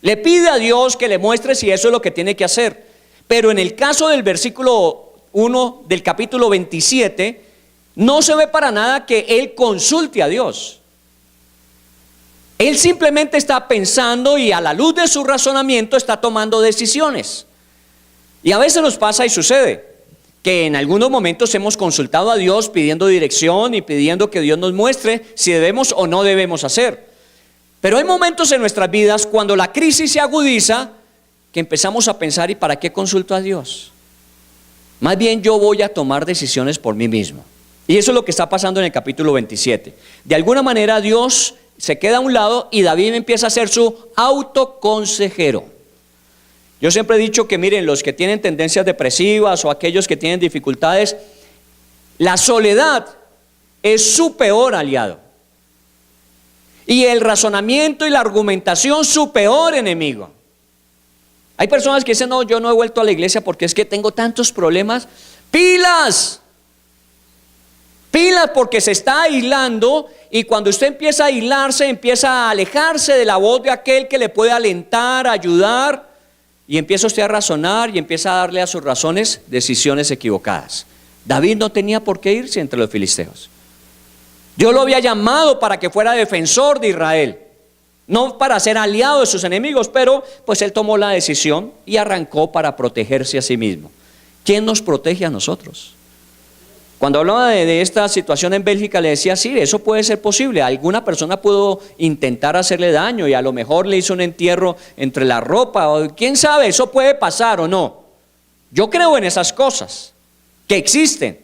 [SPEAKER 2] Le pide a Dios que le muestre si eso es lo que tiene que hacer. Pero en el caso del versículo 1 del capítulo 27, no se ve para nada que él consulte a Dios. Él simplemente está pensando y a la luz de su razonamiento está tomando decisiones. Y a veces nos pasa y sucede que en algunos momentos hemos consultado a Dios pidiendo dirección y pidiendo que Dios nos muestre si debemos o no debemos hacer. Pero hay momentos en nuestras vidas cuando la crisis se agudiza que empezamos a pensar, ¿y para qué consulto a Dios? Más bien yo voy a tomar decisiones por mí mismo. Y eso es lo que está pasando en el capítulo 27. De alguna manera Dios se queda a un lado y David empieza a ser su autoconsejero. Yo siempre he dicho que miren, los que tienen tendencias depresivas o aquellos que tienen dificultades, la soledad es su peor aliado. Y el razonamiento y la argumentación su peor enemigo. Hay personas que dicen, no, yo no he vuelto a la iglesia porque es que tengo tantos problemas. ¡Pilas! Pilas, porque se está aislando y cuando usted empieza a aislarse, empieza a alejarse de la voz de aquel que le puede alentar, ayudar, y empieza usted a razonar y empieza a darle a sus razones decisiones equivocadas. David no tenía por qué irse entre los filisteos. Dios lo había llamado para que fuera defensor de Israel, no para ser aliado de sus enemigos, pero pues él tomó la decisión y arrancó para protegerse a sí mismo. ¿Quién nos protege a nosotros? Cuando hablaba de esta situación en Bélgica, le decía, sí, eso puede ser posible. Alguna persona pudo intentar hacerle daño y a lo mejor le hizo un entierro entre la ropa, o quién sabe, eso puede pasar o no. Yo creo en esas cosas que existen,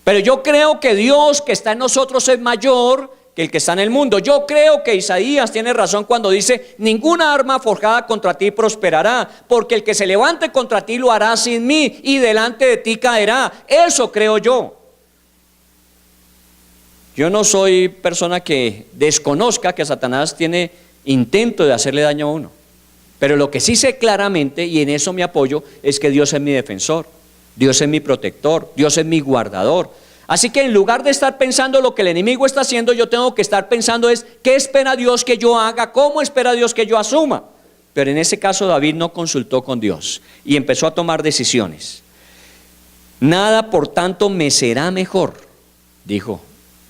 [SPEAKER 2] pero yo creo que Dios que está en nosotros es mayor que el que está en el mundo. Yo creo que Isaías tiene razón cuando dice, ninguna arma forjada contra ti prosperará, porque el que se levante contra ti lo hará sin mí y delante de ti caerá. Eso creo yo. Yo no soy persona que desconozca que Satanás tiene intento de hacerle daño a uno. Pero lo que sí sé claramente, y en eso me apoyo, es que Dios es mi defensor, Dios es mi protector, Dios es mi guardador. Así que en lugar de estar pensando lo que el enemigo está haciendo, yo tengo que estar pensando es, ¿qué espera Dios que yo haga? ¿Cómo espera Dios que yo asuma? Pero en ese caso David no consultó con Dios y empezó a tomar decisiones. Nada, por tanto, me será mejor, dijo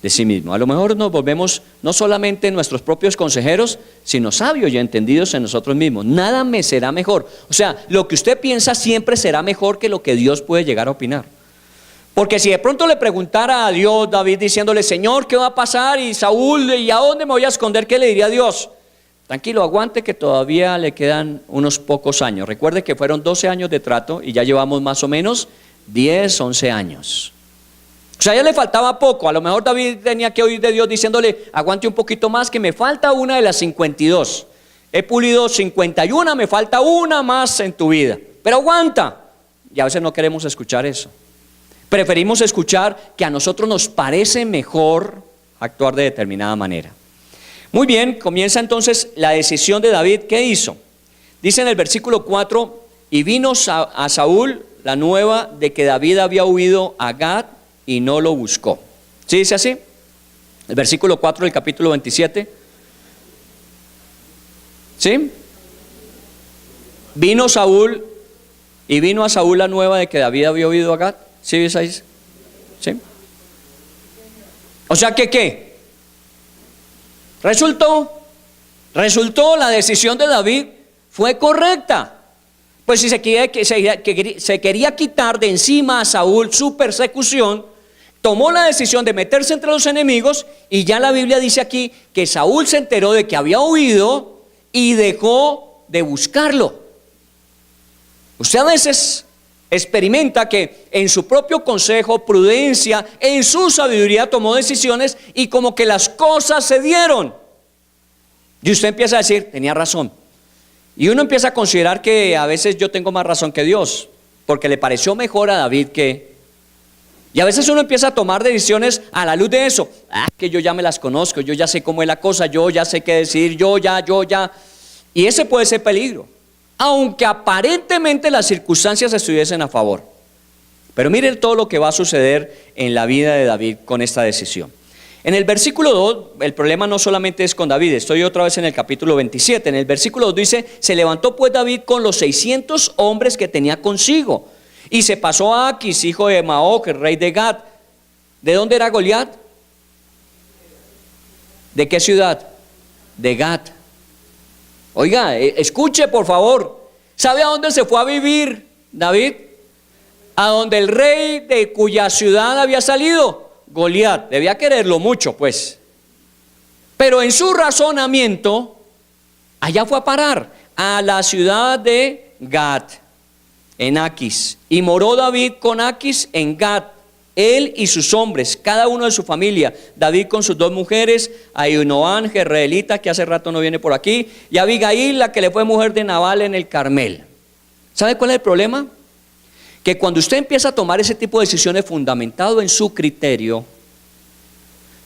[SPEAKER 2] de sí mismo. A lo mejor nos volvemos no solamente nuestros propios consejeros, sino sabios y entendidos en nosotros mismos. Nada me será mejor. O sea, lo que usted piensa siempre será mejor que lo que Dios puede llegar a opinar. Porque si de pronto le preguntara a Dios, David, diciéndole, Señor, ¿qué va a pasar? Y Saúl, ¿y a dónde me voy a esconder? ¿Qué le diría a Dios? Tranquilo, aguante que todavía le quedan unos pocos años. Recuerde que fueron 12 años de trato y ya llevamos más o menos 10, 11 años. O sea, ya le faltaba poco. A lo mejor David tenía que oír de Dios diciéndole, aguante un poquito más que me falta una de las 52. He pulido 51, me falta una más en tu vida. Pero aguanta. Y a veces no queremos escuchar eso. Preferimos escuchar que a nosotros nos parece mejor actuar de determinada manera. Muy bien, comienza entonces la decisión de David. ¿Qué hizo? Dice en el versículo 4, y vino a Saúl la nueva de que David había huido a Gad y no lo buscó. ¿Sí dice así? El versículo 4 del capítulo 27. ¿Sí? Vino a Saúl la nueva de que David había huido a Gad. ¿Sí dice ahí? ¿Sí? O sea que ¿qué? Resultó la decisión de David fue correcta. Pues si se quería quitar de encima a Saúl su persecución, tomó la decisión de meterse entre los enemigos y ya la Biblia dice aquí que Saúl se enteró de que había huido y dejó de buscarlo. Usted a veces experimenta que en su propio consejo, prudencia, en su sabiduría tomó decisiones y como que las cosas se dieron. Y usted empieza a decir, tenía razón. Y uno empieza a considerar que a veces yo tengo más razón que Dios, porque le pareció mejor a David que... Y a veces uno empieza a tomar decisiones a la luz de eso. Que yo ya me las conozco, yo ya sé cómo es la cosa, yo ya sé qué decir, yo ya. Y ese puede ser peligro, aunque aparentemente las circunstancias estuviesen a favor. Pero miren todo lo que va a suceder en la vida de David con esta decisión. En el versículo 2, el problema no solamente es con David, estoy otra vez en el capítulo 27. En el versículo 2 dice, se levantó pues David con los 600 hombres que tenía consigo, y se pasó a Aquis, hijo de Maoc, el rey de Gad. ¿De dónde era Goliat? ¿De qué ciudad? De Gad. Oiga, escuche por favor. ¿Sabe a dónde se fue a vivir David? A donde el rey de cuya ciudad había salido, Goliat. Debía quererlo mucho, pues. Pero en su razonamiento, allá fue a parar, a la ciudad de Gad, en Aquis. Y moró David con Aquis en Gad, él y sus hombres, cada uno de su familia. David con sus 2 mujeres, Ahinoam, jezreelita, que hace rato no viene por aquí, y Abigail, la que le fue mujer de Nabal en el Carmel. ¿Sabe cuál es el problema? Que cuando usted empieza a tomar ese tipo de decisiones fundamentado en su criterio,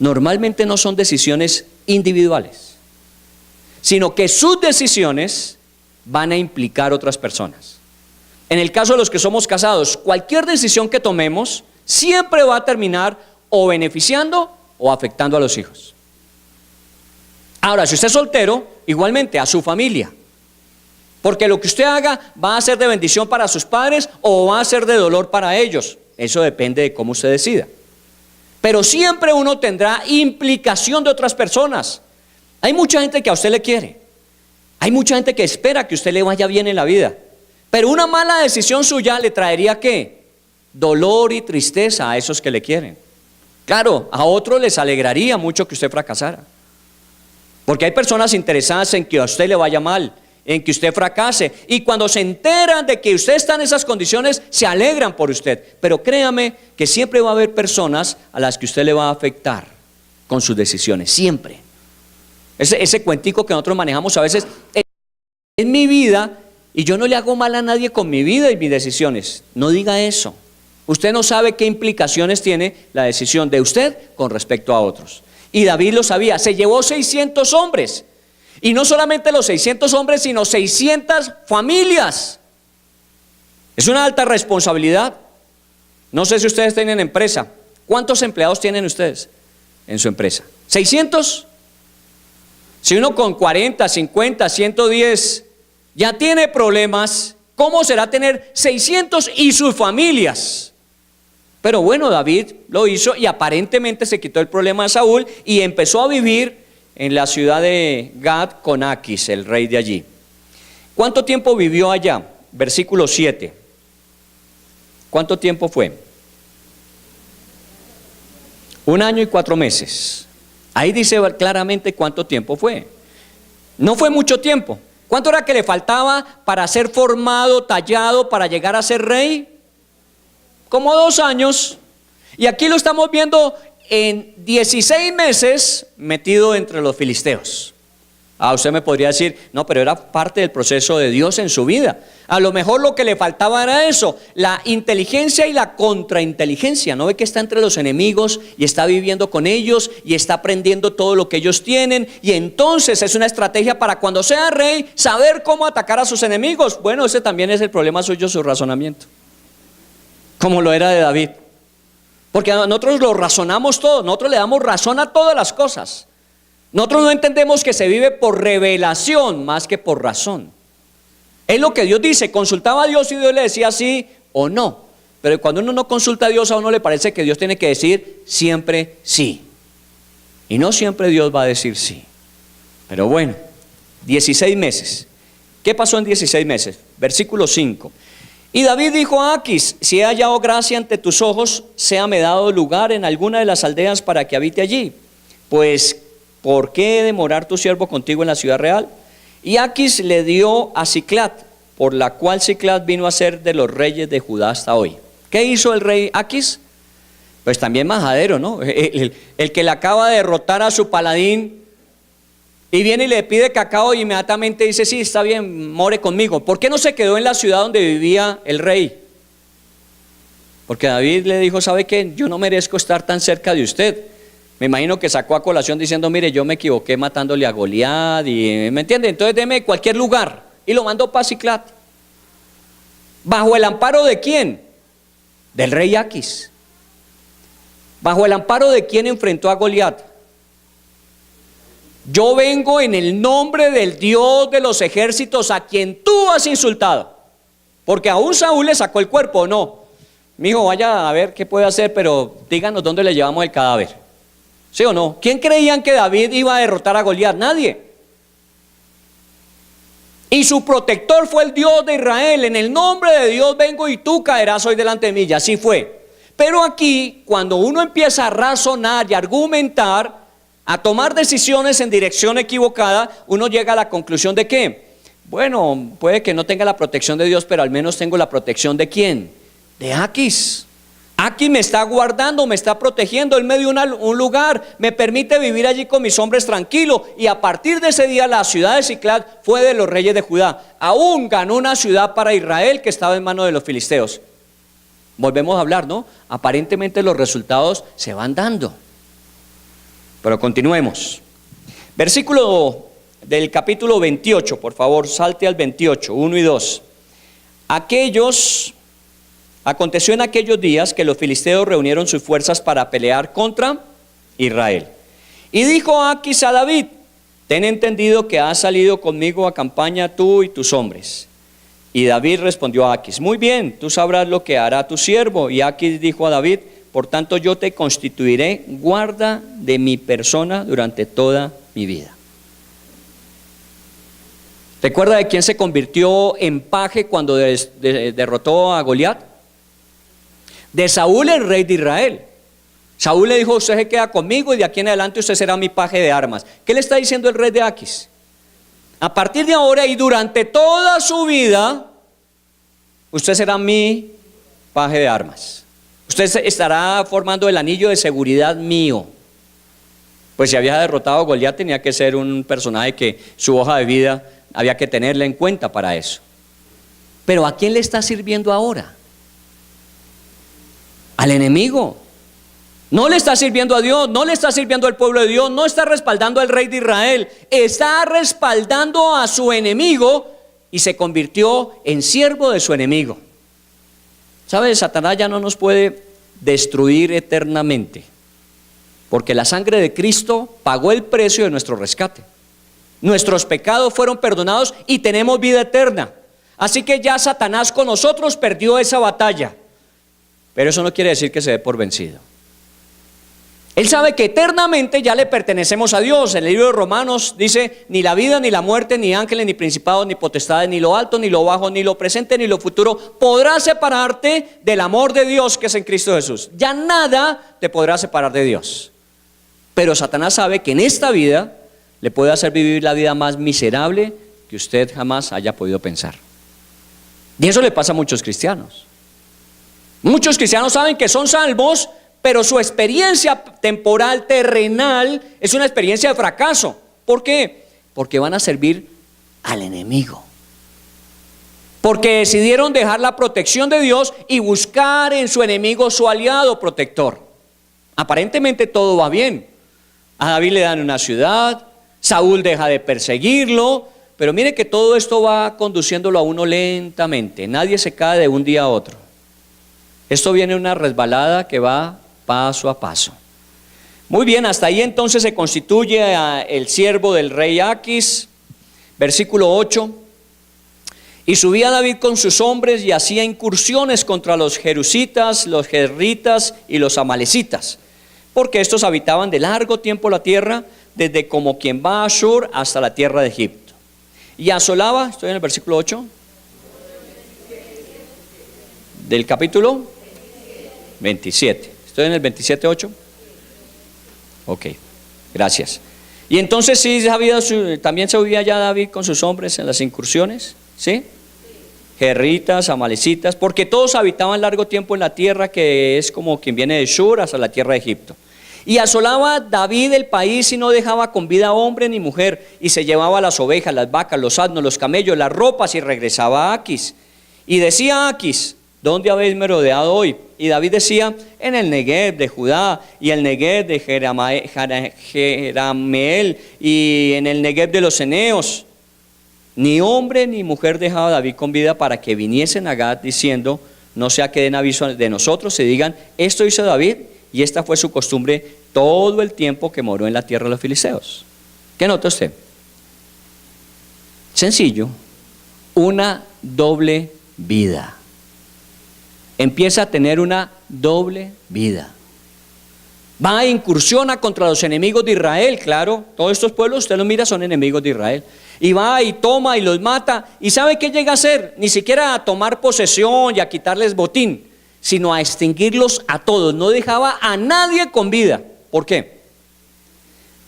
[SPEAKER 2] normalmente no son decisiones individuales, sino que sus decisiones van a implicar otras personas. En el caso de los que somos casados, cualquier decisión que tomemos siempre va a terminar o beneficiando o afectando a los hijos. Ahora, si usted es soltero, igualmente a su familia. Porque lo que usted haga va a ser de bendición para sus padres o va a ser de dolor para ellos. Eso depende de cómo usted decida. Pero siempre uno tendrá implicación de otras personas. Hay mucha gente que a usted le quiere. Hay mucha gente que espera que usted le vaya bien en la vida. Pero una mala decisión suya le traería ¿qué? Dolor y tristeza a esos que le quieren. Claro, a otros les alegraría mucho que usted fracasara. Porque hay personas interesadas en que a usted le vaya mal, en que usted fracase, y cuando se enteran de que usted está en esas condiciones, se alegran por usted. Pero créame que siempre va a haber personas a las que usted le va a afectar con sus decisiones, siempre. Ese cuentico que nosotros manejamos a veces, en mi vida, y yo no le hago mal a nadie con mi vida y mis decisiones. No diga eso. Usted no sabe qué implicaciones tiene la decisión de usted con respecto a otros. Y David lo sabía, se llevó 600 hombres. Y no solamente los 600 hombres, sino 600 familias. Es una alta responsabilidad. No sé si ustedes tienen empresa. ¿Cuántos empleados tienen ustedes en su empresa? ¿600? Si uno con 40, 50, 110 ya tiene problemas, ¿cómo será tener 600 y sus familias? Pero bueno, David lo hizo y aparentemente se quitó el problema de Saúl y empezó a vivir en la ciudad de Gad con Aquis, el rey de allí. ¿Cuánto tiempo vivió allá? Versículo 7. ¿Cuánto tiempo fue? 1 año y 4 meses. Ahí dice claramente cuánto tiempo fue. No fue mucho tiempo. ¿Cuánto era que le faltaba para ser formado, tallado, para llegar a ser rey? Como 2 años. Y aquí lo estamos viendo en 16 meses metido entre los filisteos. Usted me podría decir, no, pero era parte del proceso de Dios en su vida. A lo mejor lo que le faltaba era eso, la inteligencia y la contrainteligencia. ¿No ve que está entre los enemigos y está viviendo con ellos y está aprendiendo todo lo que ellos tienen? Y entonces es una estrategia para cuando sea rey, saber cómo atacar a sus enemigos. Bueno, ese también es el problema suyo, su razonamiento, como lo era de David. Porque nosotros lo razonamos todo, nosotros le damos razón a todas las cosas. Nosotros no entendemos que se vive por revelación más que por razón. Es lo que Dios dice, consultaba a Dios y Dios le decía sí o no. Pero cuando uno no consulta a Dios, a uno le parece que Dios tiene que decir siempre sí. Y no siempre Dios va a decir sí. Pero bueno, 16 meses. ¿Qué pasó en 16 meses? Versículo 5. Y David dijo a Aquis, si he hallado gracia ante tus ojos, séame dado lugar en alguna de las aldeas para que habite allí. Pues, ¿por qué he de morar tu siervo contigo en la ciudad real? Y Aquis le dio a Siclat, por la cual Siclat vino a ser de los reyes de Judá hasta hoy. ¿Qué hizo el rey Aquis? Pues también majadero, ¿no? El que le acaba de derrotar a su paladín y viene y le pide cacao y inmediatamente dice, sí, está bien, more conmigo. ¿Por qué no se quedó en la ciudad donde vivía el rey? Porque David le dijo, ¿sabe qué? Yo no merezco estar tan cerca de usted. Me imagino que sacó a colación diciendo, mire, yo me equivoqué matándole a Goliat, y ¿me entiende? Entonces deme cualquier lugar. Y lo mandó para Siclat. ¿Bajo el amparo de quién? Del rey Aquis. ¿Bajo el amparo de quién enfrentó a Goliat? Yo vengo en el nombre del Dios de los ejércitos a quien tú has insultado. Porque aún Saúl le sacó el cuerpo, ¿o no? Mijo, vaya a ver qué puede hacer, pero díganos dónde le llevamos el cadáver. ¿Sí o no? ¿Quién creían que David iba a derrotar a Goliat? Nadie. Y su protector fue el Dios de Israel. En el nombre de Dios vengo y tú caerás hoy delante de mí. Y así fue. Pero aquí, cuando uno empieza a razonar y argumentar, a tomar decisiones en dirección equivocada, uno llega a la conclusión de que, bueno, puede que no tenga la protección de Dios, pero al menos tengo la protección ¿de quién? De Aquis. Aquis me está guardando, me está protegiendo, él me dio un lugar, me permite vivir allí con mis hombres tranquilo. Y a partir de ese día la ciudad de Siclat fue de los reyes de Judá. Aún ganó una ciudad para Israel que estaba en manos de los filisteos. Volvemos a hablar, ¿no? Aparentemente los resultados se van dando. Pero continuemos. Versículo del capítulo 28, por favor, salte al 28, 1 y 2. Aconteció en aquellos días que los filisteos reunieron sus fuerzas para pelear contra Israel. Y dijo Aquis a David, ten entendido que has salido conmigo a campaña tú y tus hombres. Y David respondió a Aquis, muy bien, tú sabrás lo que hará tu siervo. Y Aquis dijo a David, por tanto yo te constituiré guarda de mi persona durante toda mi vida. ¿Recuerda de quién se convirtió en paje cuando derrotó a Goliat? De Saúl, el rey de Israel. Saúl le dijo, usted se queda conmigo y de aquí en adelante usted será mi paje de armas. ¿Qué le está diciendo el rey de Aquis? A partir de ahora y durante toda su vida, usted será mi paje de armas. Usted estará formando el anillo de seguridad mío. Pues si había derrotado a Goliat, tenía que ser un personaje que su hoja de vida había que tenerla en cuenta para eso. Pero ¿a quién le está sirviendo ahora? Al enemigo. No le está sirviendo a Dios, no le está sirviendo al pueblo de Dios, no está respaldando al rey de Israel, está respaldando a su enemigo y se convirtió en siervo de su enemigo. ¿Sabes? Satanás ya no nos puede destruir eternamente, porque la sangre de Cristo pagó el precio de nuestro rescate. Nuestros pecados fueron perdonados y tenemos vida eterna. Así que ya Satanás con nosotros perdió esa batalla, pero eso no quiere decir que se dé por vencido. Él sabe que eternamente ya le pertenecemos a Dios. En el libro de Romanos dice: ni la vida, ni la muerte, ni ángeles, ni principados, ni potestades, ni lo alto, ni lo bajo, ni lo presente, ni lo futuro podrá separarte del amor de Dios que es en Cristo Jesús. Ya nada te podrá separar de Dios. Pero Satanás sabe que en esta vida le puede hacer vivir la vida más miserable que usted jamás haya podido pensar. Y eso le pasa a muchos cristianos. Muchos cristianos saben que son salvos, pero su experiencia temporal, terrenal, es una experiencia de fracaso. ¿Por qué? Porque van a servir al enemigo. Porque decidieron dejar la protección de Dios y buscar en su enemigo su aliado protector. Aparentemente todo va bien. A David le dan una ciudad, Saúl deja de perseguirlo, pero mire que todo esto va conduciéndolo a uno lentamente. Nadie se cae de un día a otro. Esto viene una resbalada que va paso a paso. Muy bien, hasta ahí entonces se constituye el siervo del rey Aquis. Versículo 8. Y subía David con sus hombres y hacía incursiones contra los jerusitas, los gerritas y los amalecitas, porque estos habitaban de largo tiempo la tierra, desde como quien va a Ashur hasta la tierra de Egipto. Y asolaba, estoy en el versículo 8 del capítulo 27. ¿Estoy en el 27:8? Ok, gracias. Y entonces sí, también se subía ya David con sus hombres en las incursiones, ¿sí? Gerritas, amalecitas, porque todos habitaban largo tiempo en la tierra que es como quien viene de Shur hasta la tierra de Egipto. Y asolaba David el país y no dejaba con vida hombre ni mujer, y se llevaba las ovejas, las vacas, los asnos, los camellos, las ropas, y regresaba a Aquis. Y decía Aquis: ¿dónde habéis merodeado hoy? Y David decía: en el Negev de Judá, y el Negev de Jerameel, y en el Negev de los Eneos. Ni hombre ni mujer dejaba David con vida para que viniesen a Gad diciendo: no sea que den aviso de nosotros y digan: esto hizo David, y esta fue su costumbre todo el tiempo que moró en la tierra de los filisteos. ¿Qué nota usted? Sencillo, una doble vida. Empieza a tener una doble vida. Va a incursiona contra los enemigos de Israel, claro, todos estos pueblos usted los mira, son enemigos de Israel. Y va y toma y los mata. ¿Y sabe qué llega a hacer? Ni siquiera a tomar posesión y a quitarles botín, sino a extinguirlos a todos. No dejaba a nadie con vida. ¿Por qué?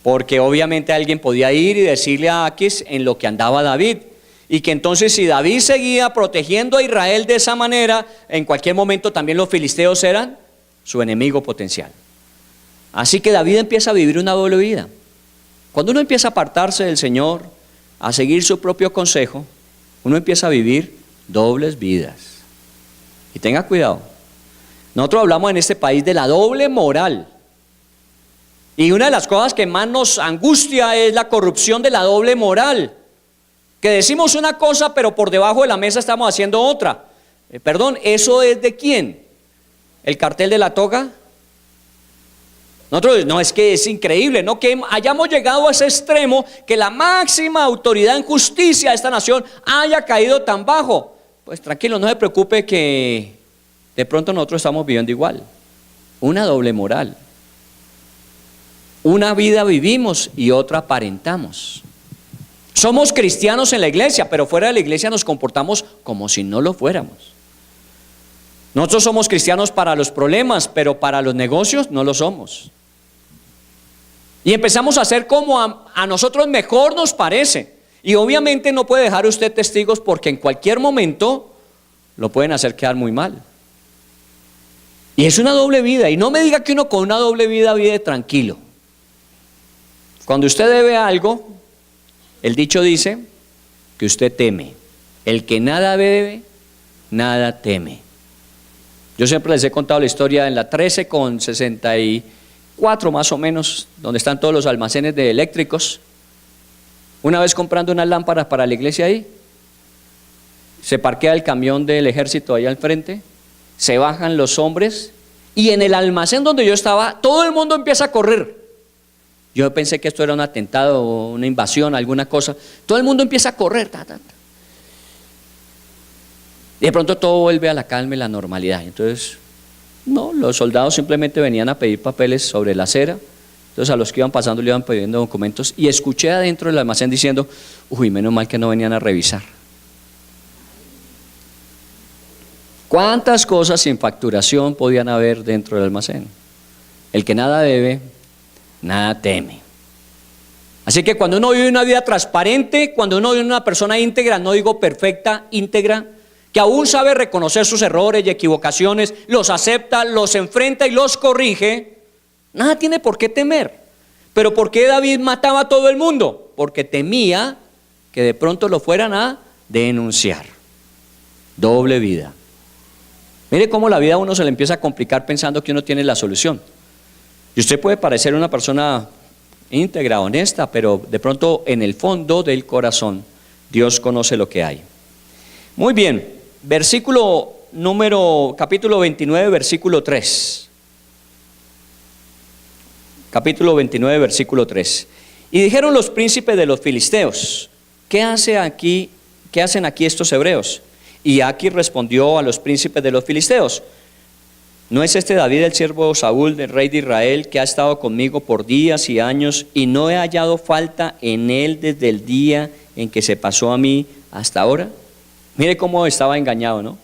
[SPEAKER 2] Porque obviamente alguien podía ir y decirle a Aquis en lo que andaba David. Y que entonces si David seguía protegiendo a Israel de esa manera, en cualquier momento también los filisteos eran su enemigo potencial. Así que David empieza a vivir una doble vida. Cuando uno empieza a apartarse del Señor, a seguir su propio consejo, uno empieza a vivir dobles vidas. Y tenga cuidado. Nosotros hablamos en este país de la doble moral. Y una de las cosas que más nos angustia es la corrupción de la doble moral. Que decimos una cosa, pero por debajo de la mesa estamos haciendo otra. Perdón, ¿eso es de quién? ¿El cartel de la toga? Nosotros, no, es que es increíble, ¿no? Que hayamos llegado a ese extremo, que la máxima autoridad en justicia de esta nación haya caído tan bajo. Pues tranquilo, no se preocupe que de pronto nosotros estamos viviendo igual. Una doble moral. Una vida vivimos y otra aparentamos. Somos cristianos en la iglesia, pero fuera de la iglesia nos comportamos como si no lo fuéramos. Nosotros somos cristianos para los problemas, pero para los negocios no lo somos. Y empezamos a hacer como a nosotros mejor nos parece. Y obviamente no puede dejar usted testigos, porque en cualquier momento lo pueden hacer quedar muy mal. Y es una doble vida. Y no me diga que uno con una doble vida vive tranquilo. Cuando usted debe algo, el dicho dice que usted teme. El que nada debe, nada teme. Yo siempre les he contado la historia en la 13 con 64 más o menos, donde están todos los almacenes de eléctricos. Una vez comprando unas lámparas para la iglesia ahí, se parquea el camión del ejército allá al frente, se bajan los hombres y en el almacén donde yo estaba, todo el mundo empieza a correr. Yo pensé que esto era un atentado o una invasión, alguna cosa. Todo el mundo empieza a correr. Y de pronto todo vuelve a la calma y la normalidad. Entonces, no, los soldados simplemente venían a pedir papeles sobre la acera. Entonces a los que iban pasando le iban pidiendo documentos. Y escuché adentro del almacén diciendo, uy, menos mal que no venían a revisar. ¿Cuántas cosas sin facturación podían haber dentro del almacén? El que nada debe, nada teme. Así que cuando uno vive una vida transparente, cuando uno vive una persona íntegra, no digo perfecta, íntegra, que aún sabe reconocer sus errores y equivocaciones, los acepta, los enfrenta y los corrige, nada tiene por qué temer. Pero ¿por qué David mataba a todo el mundo? Porque temía que de pronto lo fueran a denunciar. Doble vida. Mire cómo la vida a uno se le empieza a complicar pensando que uno tiene la solución. Y usted puede parecer una persona íntegra, honesta, pero de pronto en el fondo del corazón Dios conoce lo que hay. Muy bien, capítulo 29, versículo 3. Capítulo 29, versículo 3. Y dijeron los príncipes de los filisteos, ¿qué hacen aquí estos hebreos? Y Aquis respondió a los príncipes de los filisteos, ¿no es este David el siervo Saúl, del rey de Israel, que ha estado conmigo por días y años, y no he hallado falta en él desde el día en que se pasó a mí hasta ahora? Mire cómo estaba engañado, ¿no?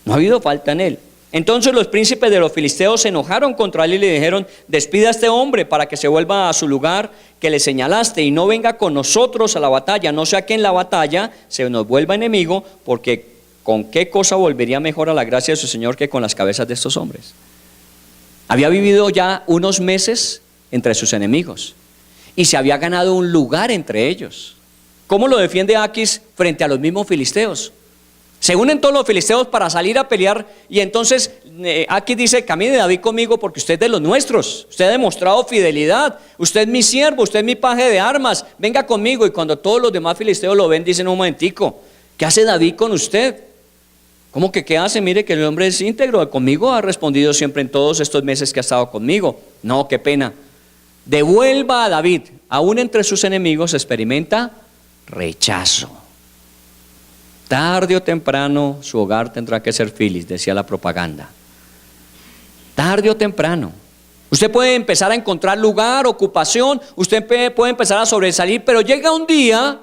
[SPEAKER 2] No ha habido falta en él. Entonces los príncipes de los filisteos se enojaron contra él y le dijeron, despida a este hombre para que se vuelva a su lugar que le señalaste y no venga con nosotros a la batalla, no sea que en la batalla se nos vuelva enemigo, porque ¿con qué cosa volvería mejor a la gracia de su Señor que con las cabezas de estos hombres? Había vivido ya unos meses entre sus enemigos y se había ganado un lugar entre ellos. ¿Cómo lo defiende Aquis frente a los mismos filisteos? Se unen todos los filisteos para salir a pelear y entonces Aquis dice, camine David conmigo porque usted es de los nuestros, usted ha demostrado fidelidad, usted es mi siervo, usted es mi paje de armas, venga conmigo. Y cuando todos los demás filisteos lo ven, dicen, un momentico, ¿qué hace David con usted? ¿Cómo que qué hace? Mire que el hombre es íntegro, conmigo ha respondido siempre en todos estos meses que ha estado conmigo. No, qué pena. Devuelva a David, aún entre sus enemigos experimenta rechazo. Tarde o temprano su hogar tendrá que ser feliz, decía la propaganda. Tarde o temprano. Usted puede empezar a encontrar lugar, ocupación, usted puede empezar a sobresalir, pero llega un día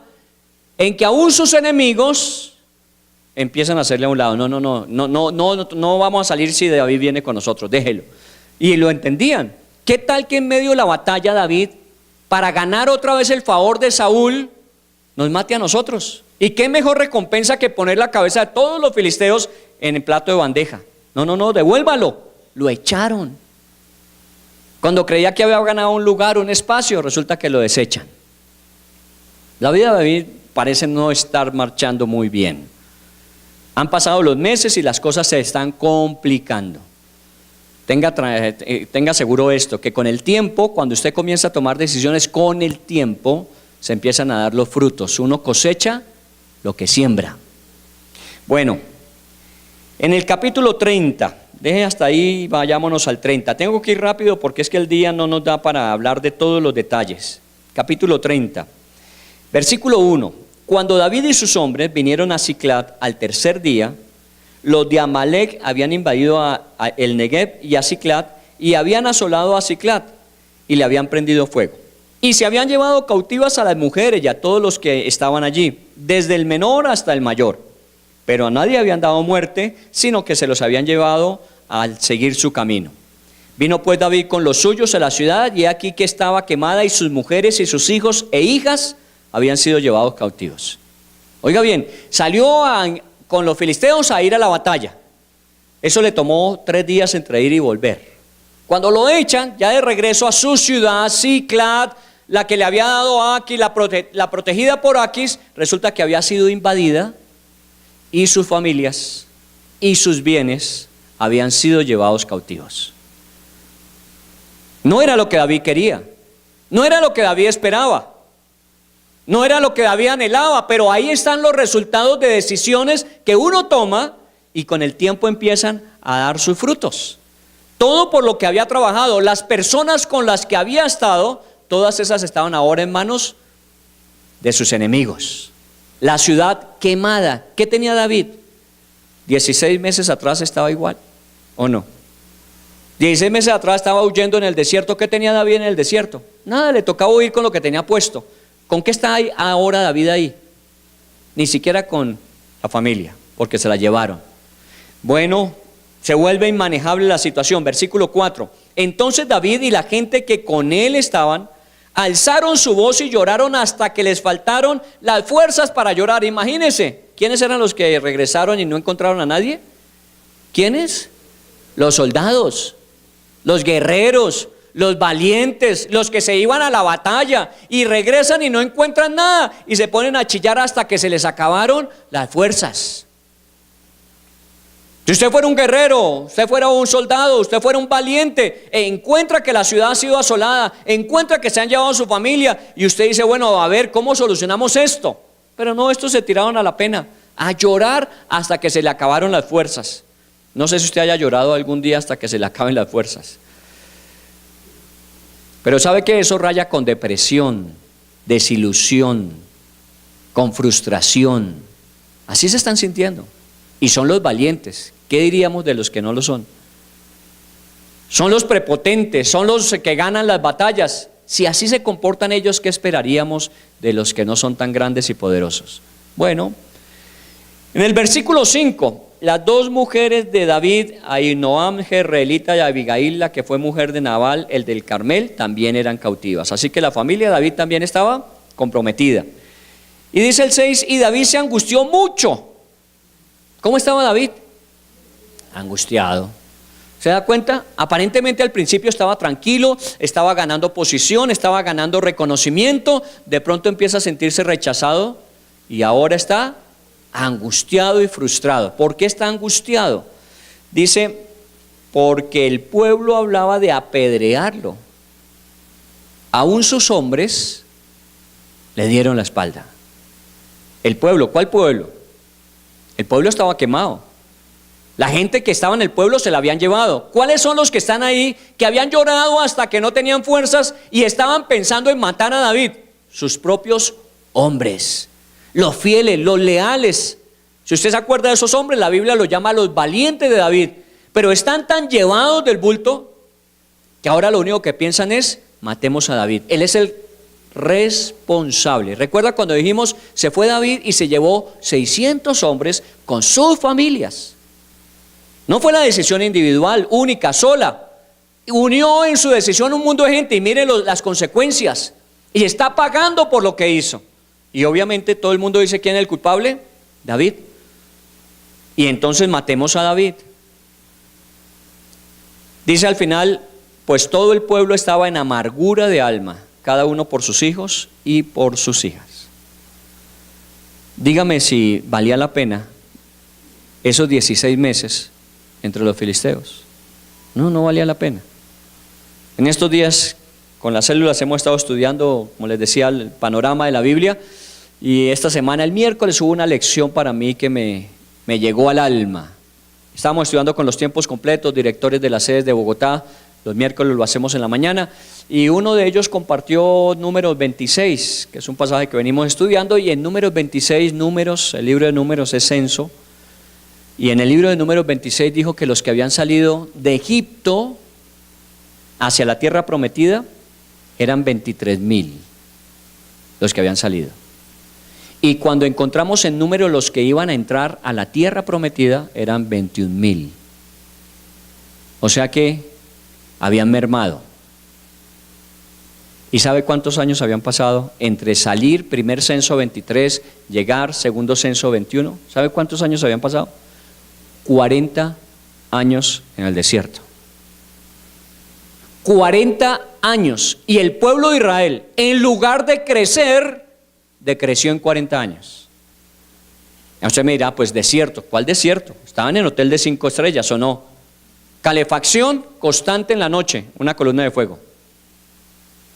[SPEAKER 2] en que aún sus enemigos empiezan a hacerle a un lado. No vamos a salir si David viene con nosotros, déjelo. Y lo entendían. ¿Qué tal que en medio de la batalla David, para ganar otra vez el favor de Saúl, nos mate a nosotros? ¿Y qué mejor recompensa que poner la cabeza de todos los filisteos en el plato de bandeja? No, devuélvalo. Lo echaron. Cuando creía que había ganado un lugar, un espacio, resulta que lo desechan. La vida de David parece no estar marchando muy bien. Han pasado los meses y las cosas se están complicando. Tenga seguro esto, que con el tiempo, cuando usted comienza a tomar decisiones, con el tiempo se empiezan a dar los frutos. Uno cosecha lo que siembra. Bueno, en el capítulo 30, deje hasta ahí, vayámonos al 30. Tengo que ir rápido porque es que el día no nos da para hablar de todos los detalles. Capítulo 30, versículo 1. Cuando David y sus hombres vinieron a Siclag al tercer día, los de Amalec habían invadido a el Negev y a Siclag y habían asolado a Siclag y le habían prendido fuego. Y se habían llevado cautivas a las mujeres y a todos los que estaban allí, desde el menor hasta el mayor. Pero a nadie habían dado muerte, sino que se los habían llevado al seguir su camino. Vino pues David con los suyos a la ciudad y aquí que estaba quemada y sus mujeres y sus hijos e hijas habían sido llevados cautivos. Oiga bien, salió con los filisteos a ir a la batalla. Eso le tomó 3 días entre ir y volver. Cuando lo echan, ya de regreso a su ciudad, Siclag, la que le había dado a Aquis, la protegida por Aquis, resulta que había sido invadida y sus familias y sus bienes habían sido llevados cautivos. No era lo que David quería, no era lo que David esperaba, no era lo que David anhelaba, pero ahí están los resultados de decisiones que uno toma y con el tiempo empiezan a dar sus frutos. Todo por lo que había trabajado, las personas con las que había estado, todas esas estaban ahora en manos de sus enemigos. La ciudad quemada. ¿Qué tenía David? 16 meses atrás estaba igual, ¿o no? 16 meses atrás estaba huyendo en el desierto. ¿Qué tenía David en el desierto? Nada, le tocaba huir con lo que tenía puesto. ¿Con qué está ahora David ahí? Ni siquiera con la familia, porque se la llevaron. Bueno, se vuelve inmanejable la situación. Versículo 4. Entonces David y la gente que con él estaban alzaron su voz y lloraron hasta que les faltaron las fuerzas para llorar. Imagínense, ¿quiénes eran los que regresaron y no encontraron a nadie? ¿Quiénes? Los soldados, los guerreros, los valientes, los que se iban a la batalla y regresan y no encuentran nada y se ponen a chillar hasta que se les acabaron las fuerzas. Si usted fuera un guerrero, usted fuera un soldado, usted fuera un valiente, encuentra que la ciudad ha sido asolada, encuentra que se han llevado a su familia y usted dice, bueno, a ver, ¿cómo solucionamos esto? Pero no, estos se tiraron a la pena, a llorar hasta que se le acabaron las fuerzas. No sé si usted haya llorado algún día hasta que se le acaben las fuerzas. Pero ¿sabe que eso raya con depresión, desilusión, con frustración? Así se están sintiendo. Y son los valientes. ¿Qué diríamos de los que no lo son? Son los prepotentes, son los que ganan las batallas. Si así se comportan ellos, ¿qué esperaríamos de los que no son tan grandes y poderosos? Bueno, en el versículo 5, las dos mujeres de David, Ahinoam jezreelita y Abigail, la que fue mujer de Nabal, el del Carmel, también eran cautivas. Así que la familia de David también estaba comprometida. Y dice el 6, y David se angustió mucho. ¿Cómo estaba David? Angustiado. ¿Se da cuenta? Aparentemente al principio estaba tranquilo, estaba ganando posición, estaba ganando reconocimiento, de pronto empieza a sentirse rechazado y ahora está angustiado y frustrado. ¿Por qué está angustiado? Dice, porque el pueblo hablaba de apedrearlo. Aún sus hombres le dieron la espalda. El pueblo, ¿cuál pueblo? El pueblo estaba quemado. La gente que estaba en el pueblo se la habían llevado. ¿Cuáles son los que están ahí que habían llorado hasta que no tenían fuerzas y estaban pensando en matar a David? Sus propios hombres, los fieles, los leales. Si usted se acuerda de esos hombres, la Biblia los llama los valientes de David. Pero están tan llevados del bulto que ahora lo único que piensan es matemos a David. Él es el responsable. Recuerda cuando dijimos se fue David y se llevó 600 hombres con sus familias. No fue la decisión individual, única, sola. Unió en su decisión un mundo de gente y mire las consecuencias. Y está pagando por lo que hizo. Y obviamente todo el mundo dice ¿quién es el culpable? David. Y entonces matemos a David. Dice al final, pues todo el pueblo estaba en amargura de alma, cada uno por sus hijos y por sus hijas. Dígame si valía la pena esos 16 meses entre los filisteos. No valía la pena. En estos días con las células hemos estado estudiando, como les decía, el panorama de la Biblia, y esta semana, el miércoles, hubo una lección para mí que me llegó al alma. Estábamos estudiando con los tiempos completos, directores de las sedes de Bogotá. Los miércoles lo hacemos en la mañana y uno de ellos compartió Números 26, que es un pasaje que venimos estudiando, y en Números 26, Números, el libro de Números es censo, y en el libro de Números 26 dijo que los que habían salido de Egipto hacia la tierra prometida eran 23,000 los que habían salido. Y cuando encontramos en Números los que iban a entrar a la tierra prometida eran 21,000. O sea que habían mermado. ¿Y sabe cuántos años habían pasado entre salir, primer censo 23, llegar, segundo censo 21? ¿Sabe cuántos años habían pasado? 40 años en el desierto. 40 años. Y el pueblo de Israel, en lugar de crecer, decreció en 40 años. Usted me dirá, pues desierto. ¿Cuál desierto? ¿Estaban en hotel de 5 estrellas o no? calefacción constante en la noche, una columna de fuego,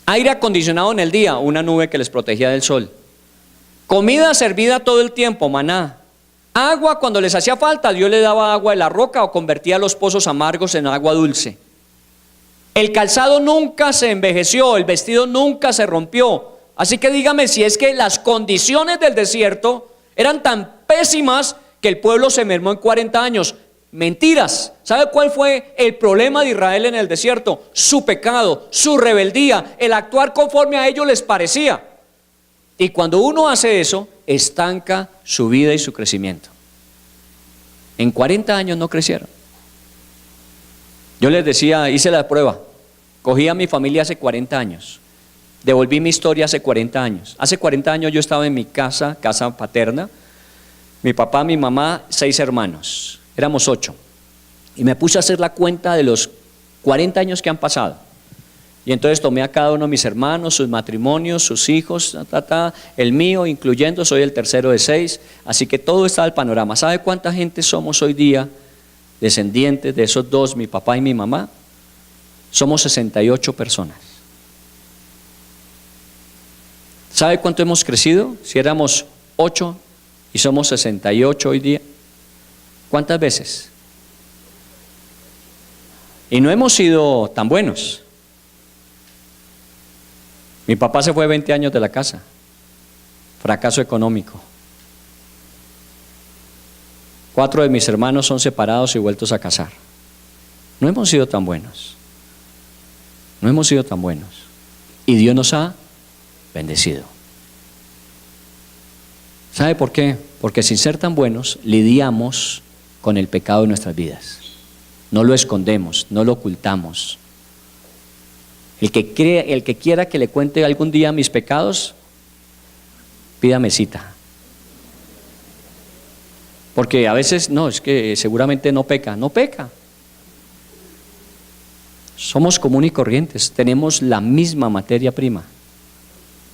[SPEAKER 2] aire acondicionado en el día, una nube que les protegía del sol, comida servida todo el tiempo, maná, agua cuando les hacía falta, Dios les daba agua de la roca o convertía los pozos amargos en agua dulce. El calzado nunca se envejeció, el vestido nunca se rompió. Así que dígame si es que las condiciones del desierto eran tan pésimas que el pueblo se mermó en 40 años. Mentiras. ¿Sabe cuál fue el problema de Israel en el desierto? Su pecado, su rebeldía, el actuar conforme a ellos les parecía. Y cuando uno hace eso, estanca su vida y su crecimiento. En 40 años no crecieron. Yo les decía, hice la prueba, cogí a mi familia hace 40 años, devolví mi historia hace 40 años. Hace 40 años yo estaba en mi casa paterna, mi papá, mi mamá, 6 hermanos, éramos 8. Y me puse a hacer la cuenta de los 40 años que han pasado. Y entonces tomé a cada uno de mis hermanos, sus matrimonios, sus hijos, el mío incluyendo, soy el tercero de 6, así que todo está el panorama. ¿Sabe cuánta gente somos hoy día? Descendientes de esos 2, mi papá y mi mamá, somos 68 personas. ¿Sabe cuánto hemos crecido? Si éramos 8 y somos 68 hoy día, ¿cuántas veces? Y no hemos sido tan buenos. Mi papá se fue 20 años de la casa, fracaso económico. 4 de mis hermanos son separados y vueltos a casar. No hemos sido tan buenos. No hemos sido tan buenos. Y Dios nos ha bendecido. ¿Sabe por qué? Porque sin ser tan buenos, lidiamos con el pecado de nuestras vidas. No lo escondemos, no lo ocultamos. El que quiera que le cuente algún día mis pecados, pídame cita. Porque a veces, no, es que seguramente no peca. Somos comunes y corrientes, tenemos la misma materia prima.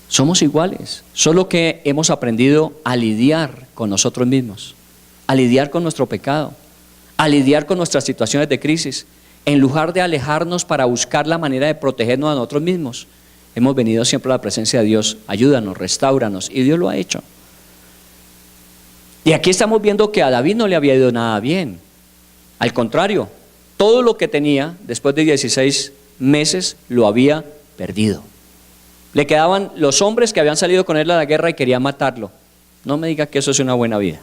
[SPEAKER 2] Somos iguales, solo que hemos aprendido a lidiar con nosotros mismos, a lidiar con nuestro pecado, a lidiar con nuestras situaciones de crisis. En lugar de alejarnos para buscar la manera de protegernos a nosotros mismos, hemos venido siempre a la presencia de Dios. Ayúdanos, restáuranos, y Dios lo ha hecho. Y aquí estamos viendo que a David no le había ido nada bien. Al contrario, todo lo que tenía después de 16 meses lo había perdido. Le quedaban los hombres que habían salido con él a la guerra y querían matarlo. No me diga que eso es una buena vida.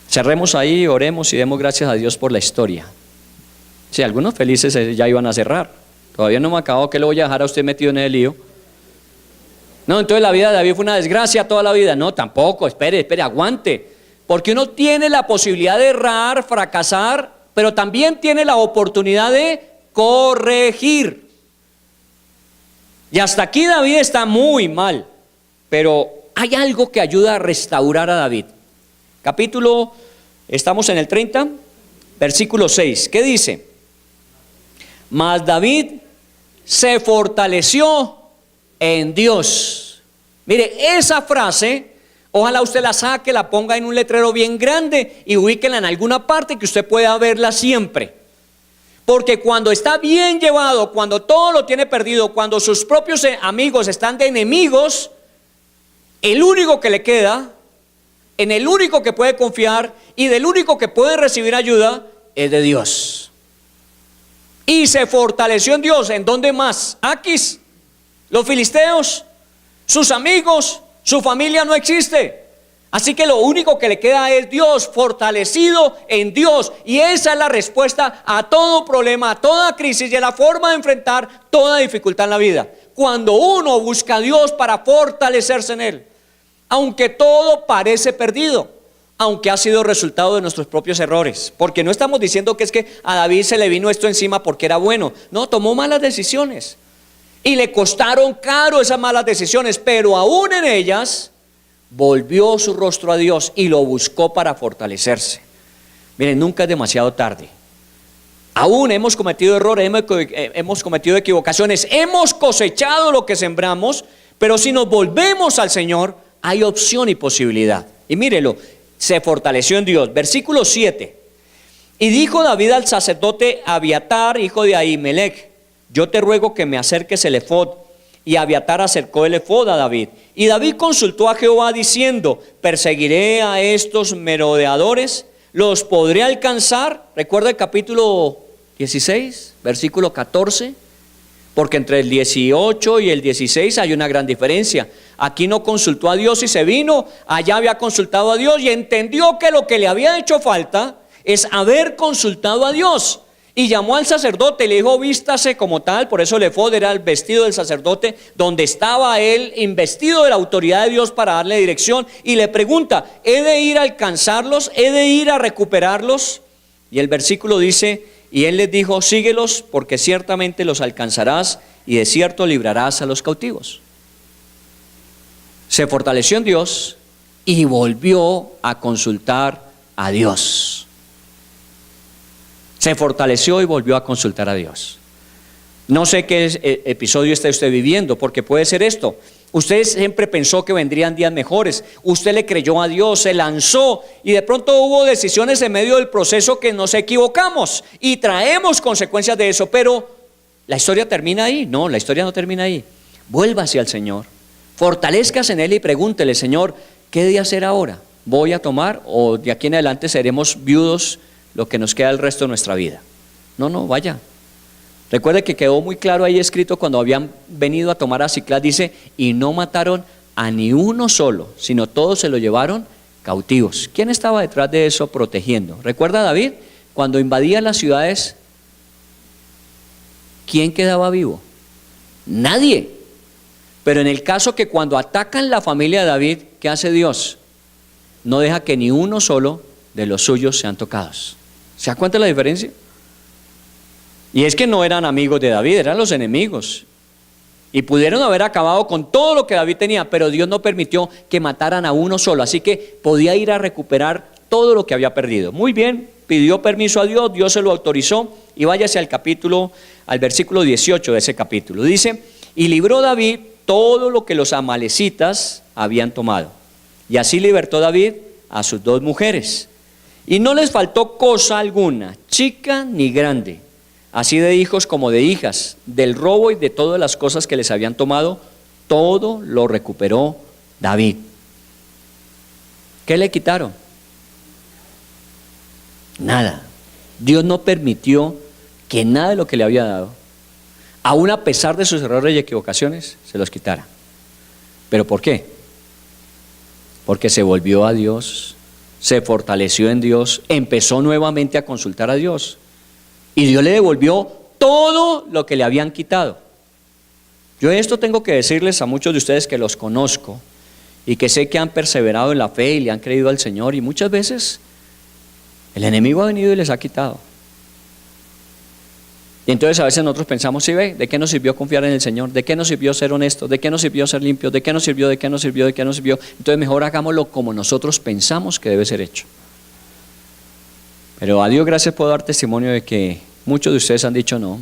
[SPEAKER 2] Cerremos ahí, oremos y demos gracias a Dios por la historia. Sí, algunos felices ya iban a cerrar. Todavía no me ha acabado, que le voy a dejar a usted metido en el lío. No, entonces la vida de David fue una desgracia toda la vida. No, tampoco, espere, aguante. Porque uno tiene la posibilidad de errar, fracasar, pero también tiene la oportunidad de corregir. Y hasta aquí David está muy mal, pero hay algo que ayuda a restaurar a David. Estamos en el 30, versículo 6. ¿Qué dice? Mas David se fortaleció en Dios. Mire, esa frase, ojalá usted la saque, la ponga en un letrero bien grande y ubíquela en alguna parte que usted pueda verla siempre. Porque cuando está bien llevado, cuando todo lo tiene perdido, cuando sus propios amigos están de enemigos, el único que le queda, en el único que puede confiar y del único que puede recibir ayuda, es de Dios. Y se fortaleció en Dios. ¿En dónde más? Aquis, los filisteos, sus amigos, su familia no existe. Así que lo único que le queda es Dios, fortalecido en Dios. Y esa es la respuesta a todo problema, a toda crisis y a la forma de enfrentar toda dificultad en la vida. Cuando uno busca a Dios para fortalecerse en Él, aunque todo parece perdido, aunque ha sido resultado de nuestros propios errores. Porque no estamos diciendo que es que a David se le vino esto encima porque era bueno. No, tomó malas decisiones y le costaron caro esas malas decisiones, pero aún en ellas volvió su rostro a Dios y lo buscó para fortalecerse. Miren, nunca es demasiado tarde. Aún hemos cometido errores, hemos cometido equivocaciones, hemos cosechado lo que sembramos, pero si nos volvemos al Señor, hay opción y posibilidad. Y mírelo, se fortaleció en Dios. Versículo 7. Y dijo David al sacerdote Abiatar, hijo de Ahimelech: yo te ruego que me acerques el efod. Y Abiatar acercó el efod a David. Y David consultó a Jehová diciendo: ¿perseguiré a estos merodeadores? ¿Los podré alcanzar? Recuerda el capítulo 16, versículo 14. Porque entre el 18 y el 16 hay una gran diferencia. Aquí no consultó a Dios y se vino, allá había consultado a Dios y entendió que lo que le había hecho falta es haber consultado a Dios. Y llamó al sacerdote y le dijo: vístase como tal. Por eso el efod era el vestido del sacerdote, donde estaba él investido de la autoridad de Dios para darle dirección. Y le pregunta: ¿he de ir a alcanzarlos? ¿He de ir a recuperarlos? Y el versículo dice: y él les dijo: síguelos, porque ciertamente los alcanzarás y de cierto librarás a los cautivos. Se fortaleció en Dios y volvió a consultar a Dios. Se fortaleció y volvió a consultar a Dios. No sé qué episodio está usted viviendo, porque puede ser esto: usted siempre pensó que vendrían días mejores, usted le creyó a Dios, se lanzó y de pronto hubo decisiones en medio del proceso que nos equivocamos y traemos consecuencias de eso, pero ¿la historia termina ahí? No, la historia no termina ahí. Vuélvase al Señor, fortalezcase en Él y pregúntele: Señor, ¿qué día será ahora? ¿Voy a tomar o de aquí en adelante seremos viudos lo que nos queda el resto de nuestra vida? No, vaya. Recuerde que quedó muy claro ahí escrito cuando habían venido a tomar a Siclag, dice: y no mataron a ni uno solo, sino todos se lo llevaron cautivos. ¿Quién estaba detrás de eso protegiendo? ¿Recuerda David? Cuando invadía las ciudades, ¿quién quedaba vivo? Nadie. Pero en el caso que cuando atacan la familia de David, ¿qué hace Dios? No deja que ni uno solo de los suyos sean tocados. ¿Se da cuenta la diferencia? Y es que no eran amigos de David, eran los enemigos. Y pudieron haber acabado con todo lo que David tenía, pero Dios no permitió que mataran a uno solo. Así que podía ir a recuperar todo lo que había perdido. Muy bien, pidió permiso a Dios, Dios se lo autorizó. Y váyase al versículo 18 de ese capítulo. Dice: y libró David todo lo que los amalecitas habían tomado. Y así libertó David a sus 2 mujeres. Y no les faltó cosa alguna, chica ni grande, así de hijos como de hijas, del robo y de todas las cosas que les habían tomado, todo lo recuperó David. ¿Qué le quitaron? Nada. Dios no permitió que nada de lo que le había dado, aún a pesar de sus errores y equivocaciones, se los quitara. ¿Pero por qué? Porque se volvió a Dios, se fortaleció en Dios, empezó nuevamente a consultar a Dios. Y Dios le devolvió todo lo que le habían quitado. Yo esto tengo que decirles a muchos de ustedes que los conozco y que sé que han perseverado en la fe y le han creído al Señor, y muchas veces el enemigo ha venido y les ha quitado. Y entonces a veces nosotros pensamos: ¿sí ve? ¿De qué nos sirvió confiar en el Señor? ¿De qué nos sirvió ser honestos? ¿De qué nos sirvió ser limpios? ¿De qué nos sirvió? ¿De qué nos sirvió? ¿De qué nos sirvió? Entonces mejor hagámoslo como nosotros pensamos que debe ser hecho. Pero a Dios gracias puedo dar testimonio de que muchos de ustedes han dicho: no,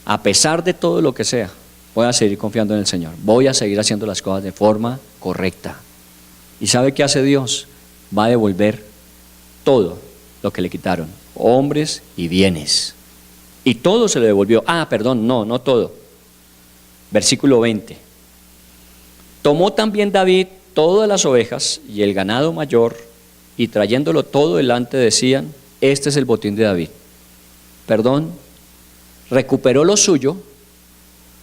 [SPEAKER 2] a pesar de todo lo que sea, voy a seguir confiando en el Señor, voy a seguir haciendo las cosas de forma correcta. ¿Y sabe qué hace Dios? Va a devolver todo lo que le quitaron, hombres y bienes. Y todo se le devolvió. No todo. Versículo 20. Tomó también David todas las ovejas y el ganado mayor, y trayéndolo todo delante decían: este es el botín de David. Recuperó lo suyo,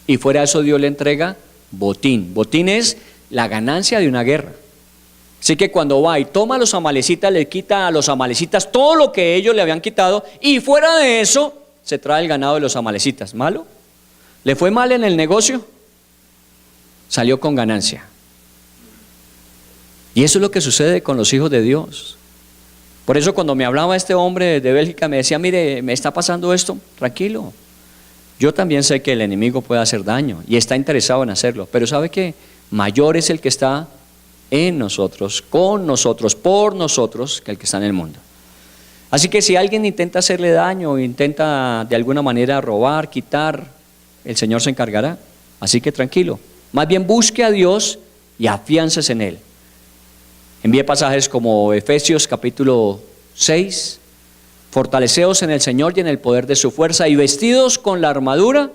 [SPEAKER 2] y fuera de eso Dios le entrega botín. Botín es la ganancia de una guerra. Así que cuando va y toma a los amalecitas, le quita a los amalecitas todo lo que ellos le habían quitado, y fuera de eso se trae el ganado de los amalecitas. ¿Malo? ¿Le fue mal en el negocio? Salió con ganancia. Y eso es lo que sucede con los hijos de Dios. Por eso cuando me hablaba este hombre de Bélgica, me decía: mire, me está pasando esto. Tranquilo, yo también sé que el enemigo puede hacer daño y está interesado en hacerlo, pero ¿sabe qué? Mayor es el que está en nosotros, con nosotros, por nosotros, que el que está en el mundo. Así que si alguien intenta hacerle daño, intenta de alguna manera robar, quitar, el Señor se encargará. Así que tranquilo, más bien busque a Dios y afiánzese en Él. Envíe pasajes como Efesios capítulo 6, Fortaleceos en el Señor y en el poder de su fuerza y vestidos con la armadura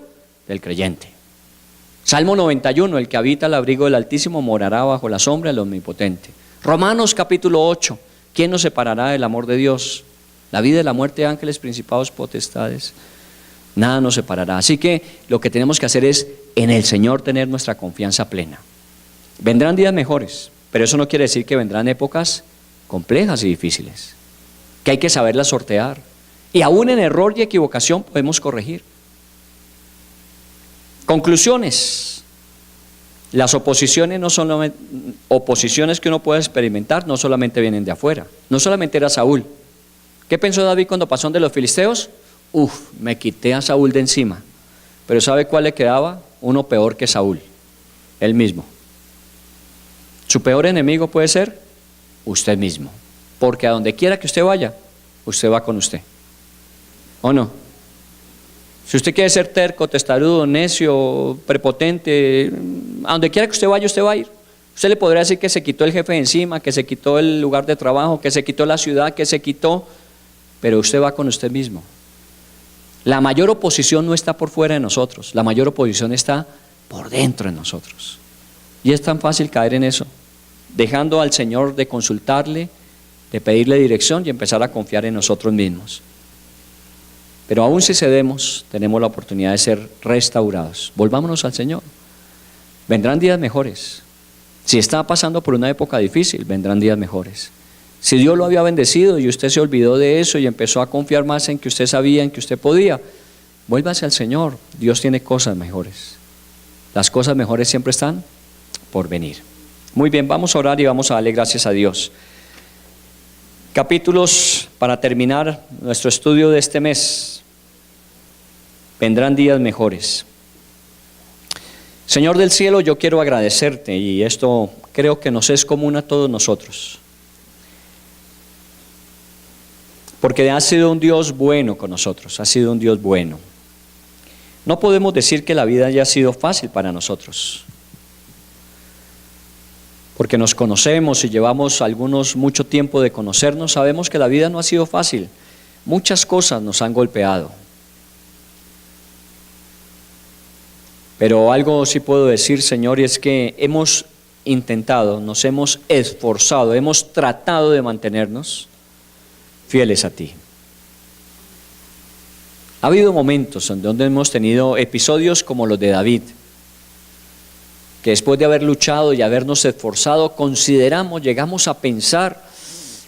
[SPEAKER 2] del creyente. Salmo 91, el que habita al abrigo del Altísimo morará bajo la sombra del Omnipotente. Romanos capítulo 8, ¿quién nos separará del amor de Dios? La vida y la muerte, ángeles, principados, potestades, nada nos separará. Así que lo que tenemos que hacer es en el Señor tener nuestra confianza plena. Vendrán días mejores, pero eso no quiere decir que vendrán épocas complejas y difíciles, que hay que saberlas sortear. Y aún en error y equivocación podemos corregir. Conclusiones. Las oposiciones no son oposiciones que uno puede experimentar, no solamente vienen de afuera. No solamente era Saúl. ¿Qué pensó David cuando pasó de los filisteos? Me quité a Saúl de encima. Pero ¿sabe cuál le quedaba? Uno peor que Saúl, él mismo. Su peor enemigo puede ser usted mismo, porque a donde quiera que usted vaya, usted va con usted, ¿o no? Si usted quiere ser terco, testarudo, necio, prepotente, a donde quiera que usted va a ir. Usted le podría decir que se quitó el jefe de encima, que se quitó el lugar de trabajo, que se quitó la ciudad, que se quitó, pero usted va con usted mismo. La mayor oposición no está por fuera de nosotros, la mayor oposición está por dentro de nosotros. Y es tan fácil caer en eso, dejando al Señor de consultarle, de pedirle dirección y empezar a confiar en nosotros mismos. Pero aún si cedemos, tenemos la oportunidad de ser restaurados. Volvámonos al Señor. Vendrán días mejores. Si está pasando por una época difícil, vendrán días mejores. Si Dios lo había bendecido y usted se olvidó de eso y empezó a confiar más en que usted sabía, en que usted podía, vuélvase al Señor. Dios tiene cosas mejores. Las cosas mejores siempre están por venir. Muy bien, vamos a orar y vamos a darle gracias a Dios. Capítulos para terminar nuestro estudio de este mes. Vendrán días mejores. Señor del cielo, yo quiero agradecerte, y esto creo que nos es común a todos nosotros, porque has sido un Dios bueno con nosotros, has sido un Dios bueno. No podemos decir que la vida haya sido fácil para nosotros, porque nos conocemos y llevamos algunos mucho tiempo de conocernos, sabemos que la vida no ha sido fácil. Muchas cosas nos han golpeado. Pero algo sí puedo decir, Señor, y es que hemos intentado, nos hemos esforzado, hemos tratado de mantenernos fieles a ti. Ha habido momentos en donde hemos tenido episodios como los de David, que después de haber luchado y habernos esforzado, llegamos a pensar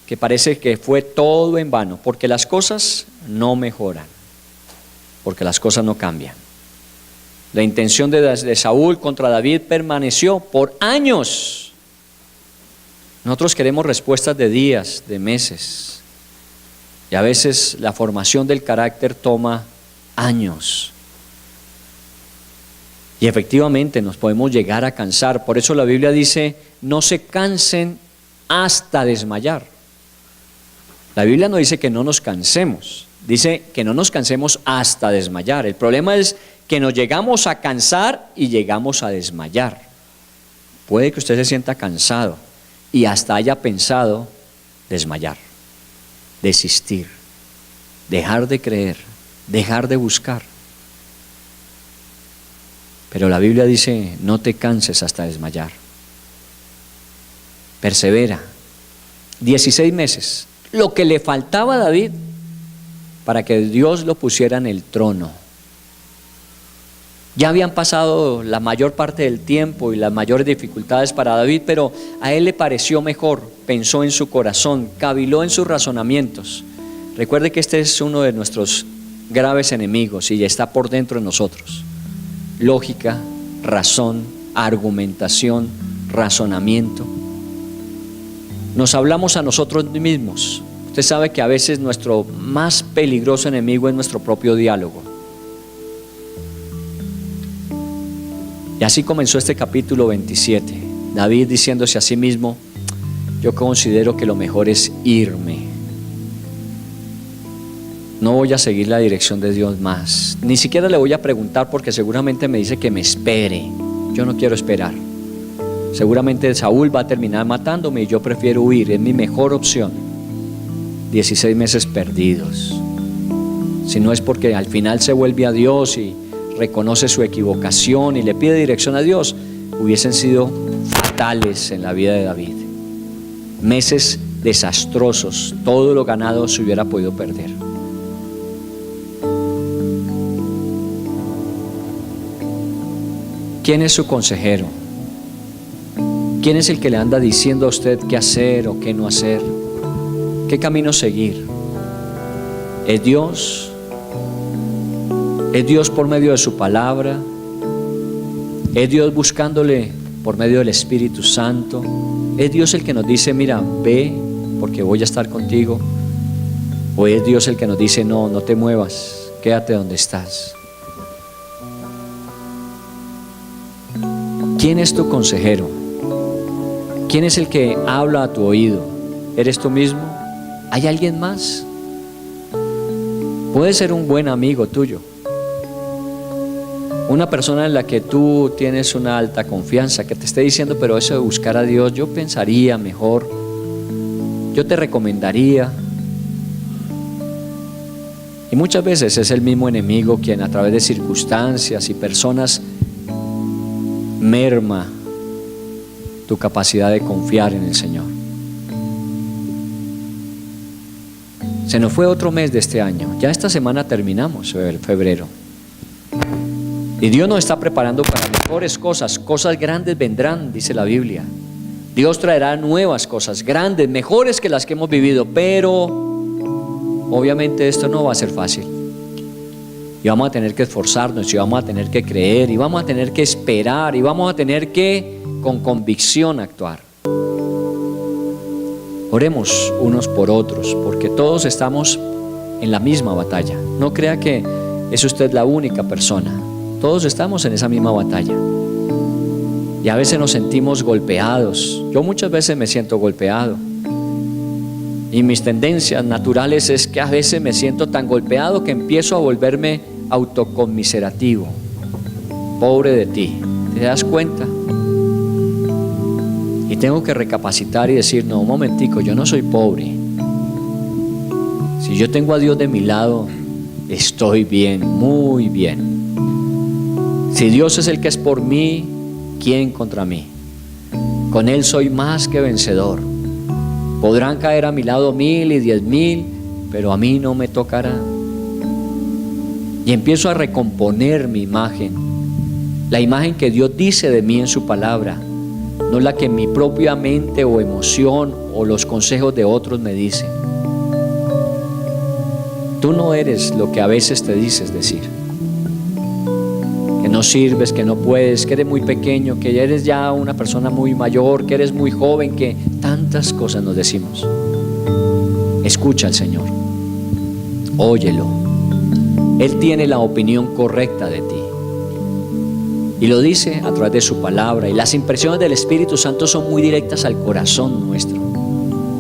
[SPEAKER 2] que parece que fue todo en vano, porque las cosas no mejoran, porque las cosas no cambian. La intención de Saúl contra David permaneció por años. Nosotros queremos respuestas de días, de meses, y a veces la formación del carácter toma años. Y efectivamente nos podemos llegar a cansar. Por eso la Biblia dice, no se cansen hasta desmayar. La Biblia no dice que no nos cansemos, dice que no nos cansemos hasta desmayar. El problema es que nos llegamos a cansar y llegamos a desmayar. Puede que usted se sienta cansado y hasta haya pensado desmayar, desistir, dejar de creer, dejar de buscar. Pero la Biblia dice, no te canses hasta desmayar. Persevera. 16 meses, lo que le faltaba a David para que Dios lo pusiera en el trono. Ya habían pasado la mayor parte del tiempo y las mayores dificultades para David, pero a él le pareció mejor, pensó en su corazón, caviló en sus razonamientos. Recuerde que este es uno de nuestros graves enemigos y está por dentro de nosotros. Lógica, razón, argumentación, razonamiento. Nos hablamos a nosotros mismos. Usted sabe que a veces nuestro más peligroso enemigo es nuestro propio diálogo. Y así comenzó este capítulo 27. David diciéndose a sí mismo, yo considero que lo mejor es irme. No voy a seguir la dirección de Dios más. Ni siquiera le voy a preguntar porque seguramente me dice que me espere. Yo no quiero esperar. Seguramente Saúl va a terminar matándome y yo prefiero huir. Es mi mejor opción. 16 meses perdidos. Si no es porque al final se vuelve a Dios y reconoce su equivocación y le pide dirección a Dios, hubiesen sido fatales en la vida de David. Meses desastrosos, todo lo ganado se hubiera podido perder. ¿Quién es su consejero? ¿Quién es el que le anda diciendo a usted qué hacer o qué no hacer? ¿Qué camino seguir? ¿Es Dios? ¿Es Dios por medio de su palabra? ¿Es Dios buscándole por medio del Espíritu Santo? ¿Es Dios el que nos dice, mira, ve porque voy a estar contigo? ¿O es Dios el que nos dice, no, no te muevas, quédate donde estás? ¿Quién es tu consejero? ¿Quién es el que habla a tu oído? ¿Eres tú mismo? ¿Hay alguien más? Puede ser un buen amigo tuyo, una persona en la que tú tienes una alta confianza, que te esté diciendo, pero eso de buscar a Dios, yo pensaría mejor, yo te recomendaría. Y muchas veces es el mismo enemigo quien a través de circunstancias y personas merma tu capacidad de confiar en el Señor. Se nos fue otro mes de este año. Ya esta semana terminamos febrero. Y Dios nos está preparando para mejores cosas. Cosas grandes vendrán, dice la Biblia. Dios traerá nuevas cosas, grandes, mejores que las que hemos vivido. Pero obviamente esto no va a ser fácil. Y vamos a tener que esforzarnos, y vamos a tener que creer, y vamos a tener que esperar, y vamos a tener que con convicción actuar. Oremos unos por otros, porque todos estamos en la misma batalla. No crea que es usted la única persona. Todos estamos en esa misma batalla. Y a veces nos sentimos golpeados. Yo muchas veces me siento golpeado. Y mis tendencias naturales es que a veces me siento tan golpeado que empiezo a volverme autoconmiserativo. Pobre de ti, ¿te das cuenta? Y tengo que recapacitar y decir, no, un momentico, yo no soy pobre. Si yo tengo a Dios de mi lado, estoy bien, muy bien. Si Dios es el que es por mí, ¿quién contra mí? Con Él soy más que vencedor. Podrán caer a mi lado 1000 y 10,000, pero a mí no me tocará. Y empiezo a recomponer mi imagen, la imagen que Dios dice de mí en su palabra, no la que mi propia mente o emoción o los consejos de otros me dicen. Tú no eres lo que a veces te dices decir. Que no sirves, que no puedes, que eres muy pequeño, que eres ya una persona muy mayor, que eres muy joven, que tantas cosas nos decimos. Escucha al Señor, óyelo. Él tiene la opinión correcta de ti. Y lo dice a través de su palabra. Y las impresiones del Espíritu Santo son muy directas al corazón nuestro.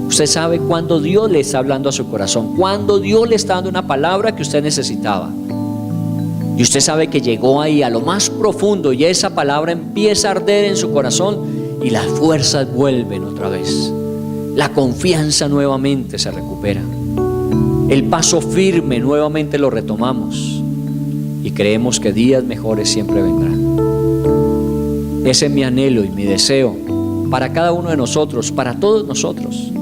[SPEAKER 2] Usted sabe cuando Dios le está hablando a su corazón, cuando Dios le está dando una palabra que usted necesitaba. Y usted sabe que llegó ahí a lo más profundo y esa palabra empieza a arder en su corazón y las fuerzas vuelven otra vez. La confianza nuevamente se recupera. El paso firme nuevamente lo retomamos y creemos que días mejores siempre vendrán. Ese es mi anhelo y mi deseo para cada uno de nosotros, para todos nosotros,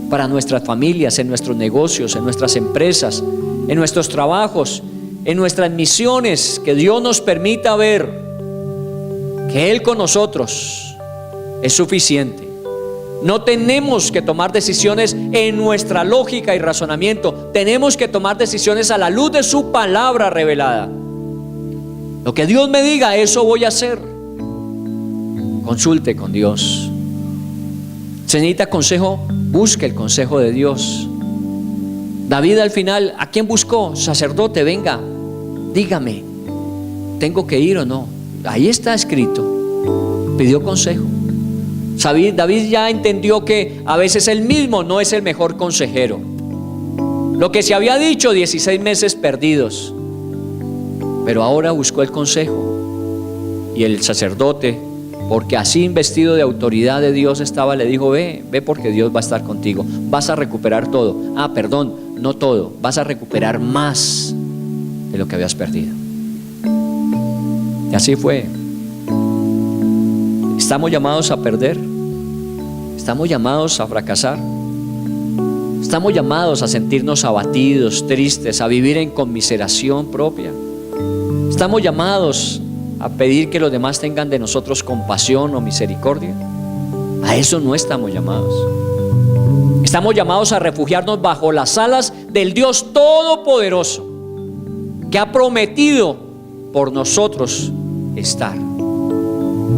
[SPEAKER 2] para nuestras familias, en nuestros negocios, en nuestras empresas, en nuestros trabajos, en nuestras misiones, que Dios nos permita ver que Él con nosotros es suficiente. No tenemos que tomar decisiones en nuestra lógica y razonamiento, tenemos que tomar decisiones a la luz de su palabra revelada. Lo que Dios me diga, eso voy a hacer. Consulte con Dios. Si necesita consejo, busque el consejo de Dios. David al final, ¿a quién buscó? Sacerdote, venga, dígame, ¿tengo que ir o no? Ahí está escrito. Pidió consejo. David ya entendió que a veces él mismo no es el mejor consejero. Lo que se había dicho, 16 meses perdidos. Pero ahora buscó el consejo. Y el sacerdote porque así investido de autoridad de Dios estaba, le dijo: ve porque Dios va a estar contigo, vas a recuperar todo. Perdón, no todo, vas a recuperar más de lo que habías perdido. Y así fue. Estamos llamados a perder, estamos llamados a fracasar, estamos llamados a sentirnos abatidos, tristes, a vivir en conmiseración propia. Estamos llamados a pedir que los demás tengan de nosotros compasión o misericordia. A eso no estamos llamados. Estamos llamados a refugiarnos bajo las alas del Dios Todopoderoso, que ha prometido por nosotros estar,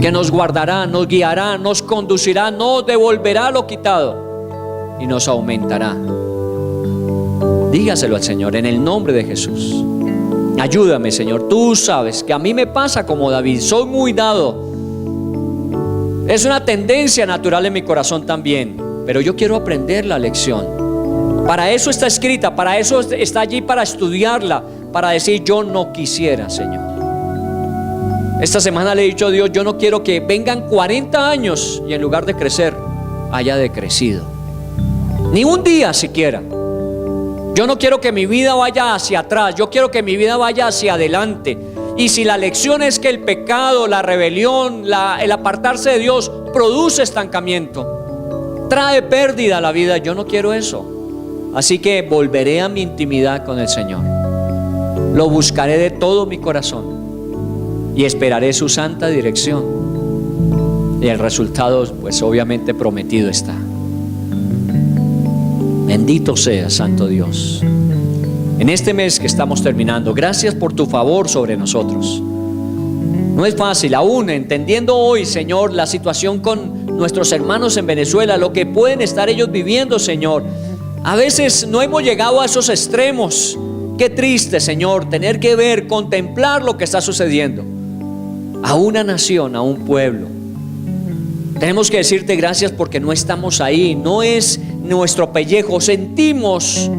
[SPEAKER 2] que nos guardará, nos guiará, nos conducirá, nos devolverá lo quitado y nos aumentará. Dígaselo al Señor en el nombre de Jesús. Ayúdame, Señor. Tú sabes que a mí me pasa como David, soy muy dado. Es una tendencia natural en mi corazón también, pero yo quiero aprender la lección. Para eso está escrita, para eso está allí, para estudiarla, para decir: yo no quisiera, Señor. Esta semana le he dicho a Dios: yo no quiero que vengan 40 años y en lugar de crecer haya decrecido, ni un día siquiera. Yo no quiero que mi vida vaya hacia atrás, yo quiero que mi vida vaya hacia adelante. Y si la lección es que el pecado, la rebelión, el apartarse de Dios produce estancamiento, trae pérdida a la vida, yo no quiero eso. Así que volveré a mi intimidad con el Señor, lo buscaré de todo mi corazón y esperaré su santa dirección. Y el resultado, pues obviamente prometido está. Bendito sea, Santo Dios. En este mes que estamos terminando, gracias por tu favor sobre nosotros. No es fácil, aún entendiendo hoy, Señor, la situación con nuestros hermanos en Venezuela, lo que pueden estar ellos viviendo, Señor. A veces no hemos llegado a esos extremos. Qué triste, Señor, tener que ver, contemplar lo que está sucediendo a una nación, a un pueblo. Tenemos que decirte gracias porque no estamos ahí, no es nuestro pellejo. Sentimos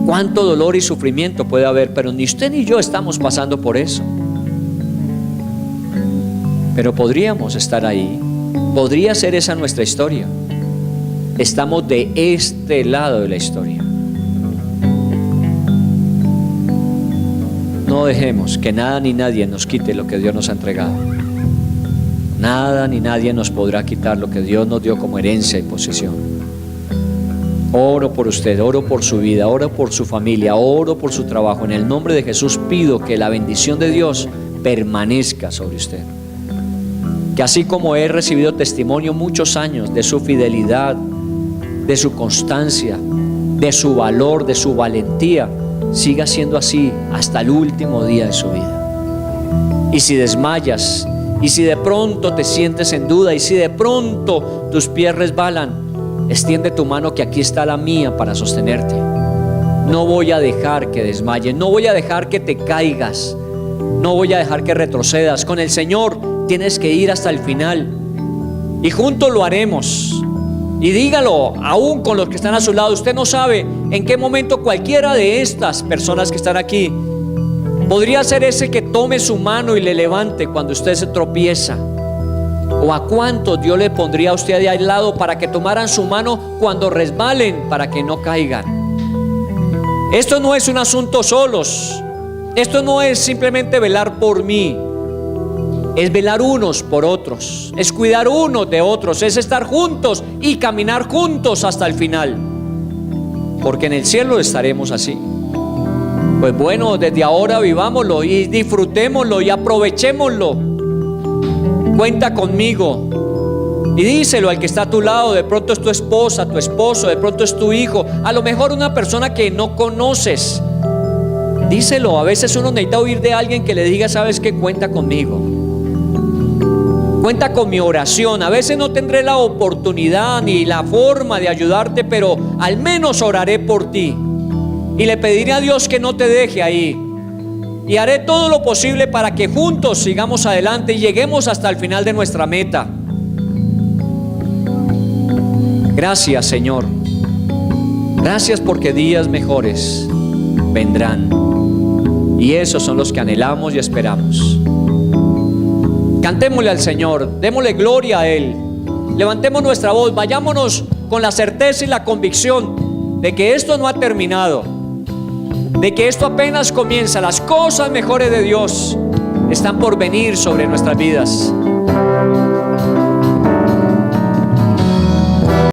[SPEAKER 2] cuánto dolor y sufrimiento puede haber, pero ni usted ni yo estamos pasando por eso. Pero podríamos estar ahí, podría ser esa nuestra historia. Estamos de este lado de la historia. No dejemos que nada ni nadie nos quite lo que Dios nos ha entregado. Nada ni nadie nos podrá quitar lo que Dios nos dio como herencia y posesión. Oro por usted, oro por su vida, oro por su familia, oro por su trabajo. En el nombre de Jesús pido que la bendición de Dios permanezca sobre usted. Que así como he recibido testimonio muchos años de su fidelidad, de su constancia, de su valor, de su valentía, siga siendo así hasta el último día de su vida. Y si desmayas, y si de pronto te sientes en duda, y si de pronto tus pies resbalan, extiende tu mano, que aquí está la mía para sostenerte. No voy a dejar que desmayes, no voy a dejar que te caigas, no voy a dejar que retrocedas. Con el Señor tienes que ir hasta el final y juntos lo haremos. Y dígalo aún con los que están a su lado. Usted no sabe en qué momento cualquiera de estas personas que están aquí podría ser ese que tome su mano y le levante cuando usted se tropieza. O a cuántos Dios le pondría a usted de al lado para que tomaran su mano cuando resbalen, para que no caigan. Esto no es un asunto solos. Esto no es simplemente velar por mí. Es velar unos por otros. Es cuidar unos de otros. Es estar juntos y caminar juntos hasta el final. Porque en el cielo estaremos así. Pues bueno, desde ahora vivámoslo y disfrutémoslo y aprovechémoslo. Cuenta conmigo. Y díselo al que está a tu lado. De pronto es tu esposa, tu esposo, de pronto es tu hijo, a lo mejor una persona que no conoces. Díselo. A veces uno necesita oír de alguien que le diga: sabes que cuenta conmigo, cuenta con mi oración. A veces no tendré la oportunidad ni la forma de ayudarte, pero al menos oraré por ti y le pediré a Dios que no te deje ahí. Y haré todo lo posible para que juntos sigamos adelante y lleguemos hasta el final de nuestra meta. Gracias, Señor. Gracias porque días mejores vendrán. Y esos son los que anhelamos y esperamos. Cantémosle al Señor, démosle gloria a Él, levantemos nuestra voz, vayámonos con la certeza y la convicción de que esto no ha terminado, de que esto apenas comienza. Las cosas mejores de Dios están por venir sobre nuestras vidas.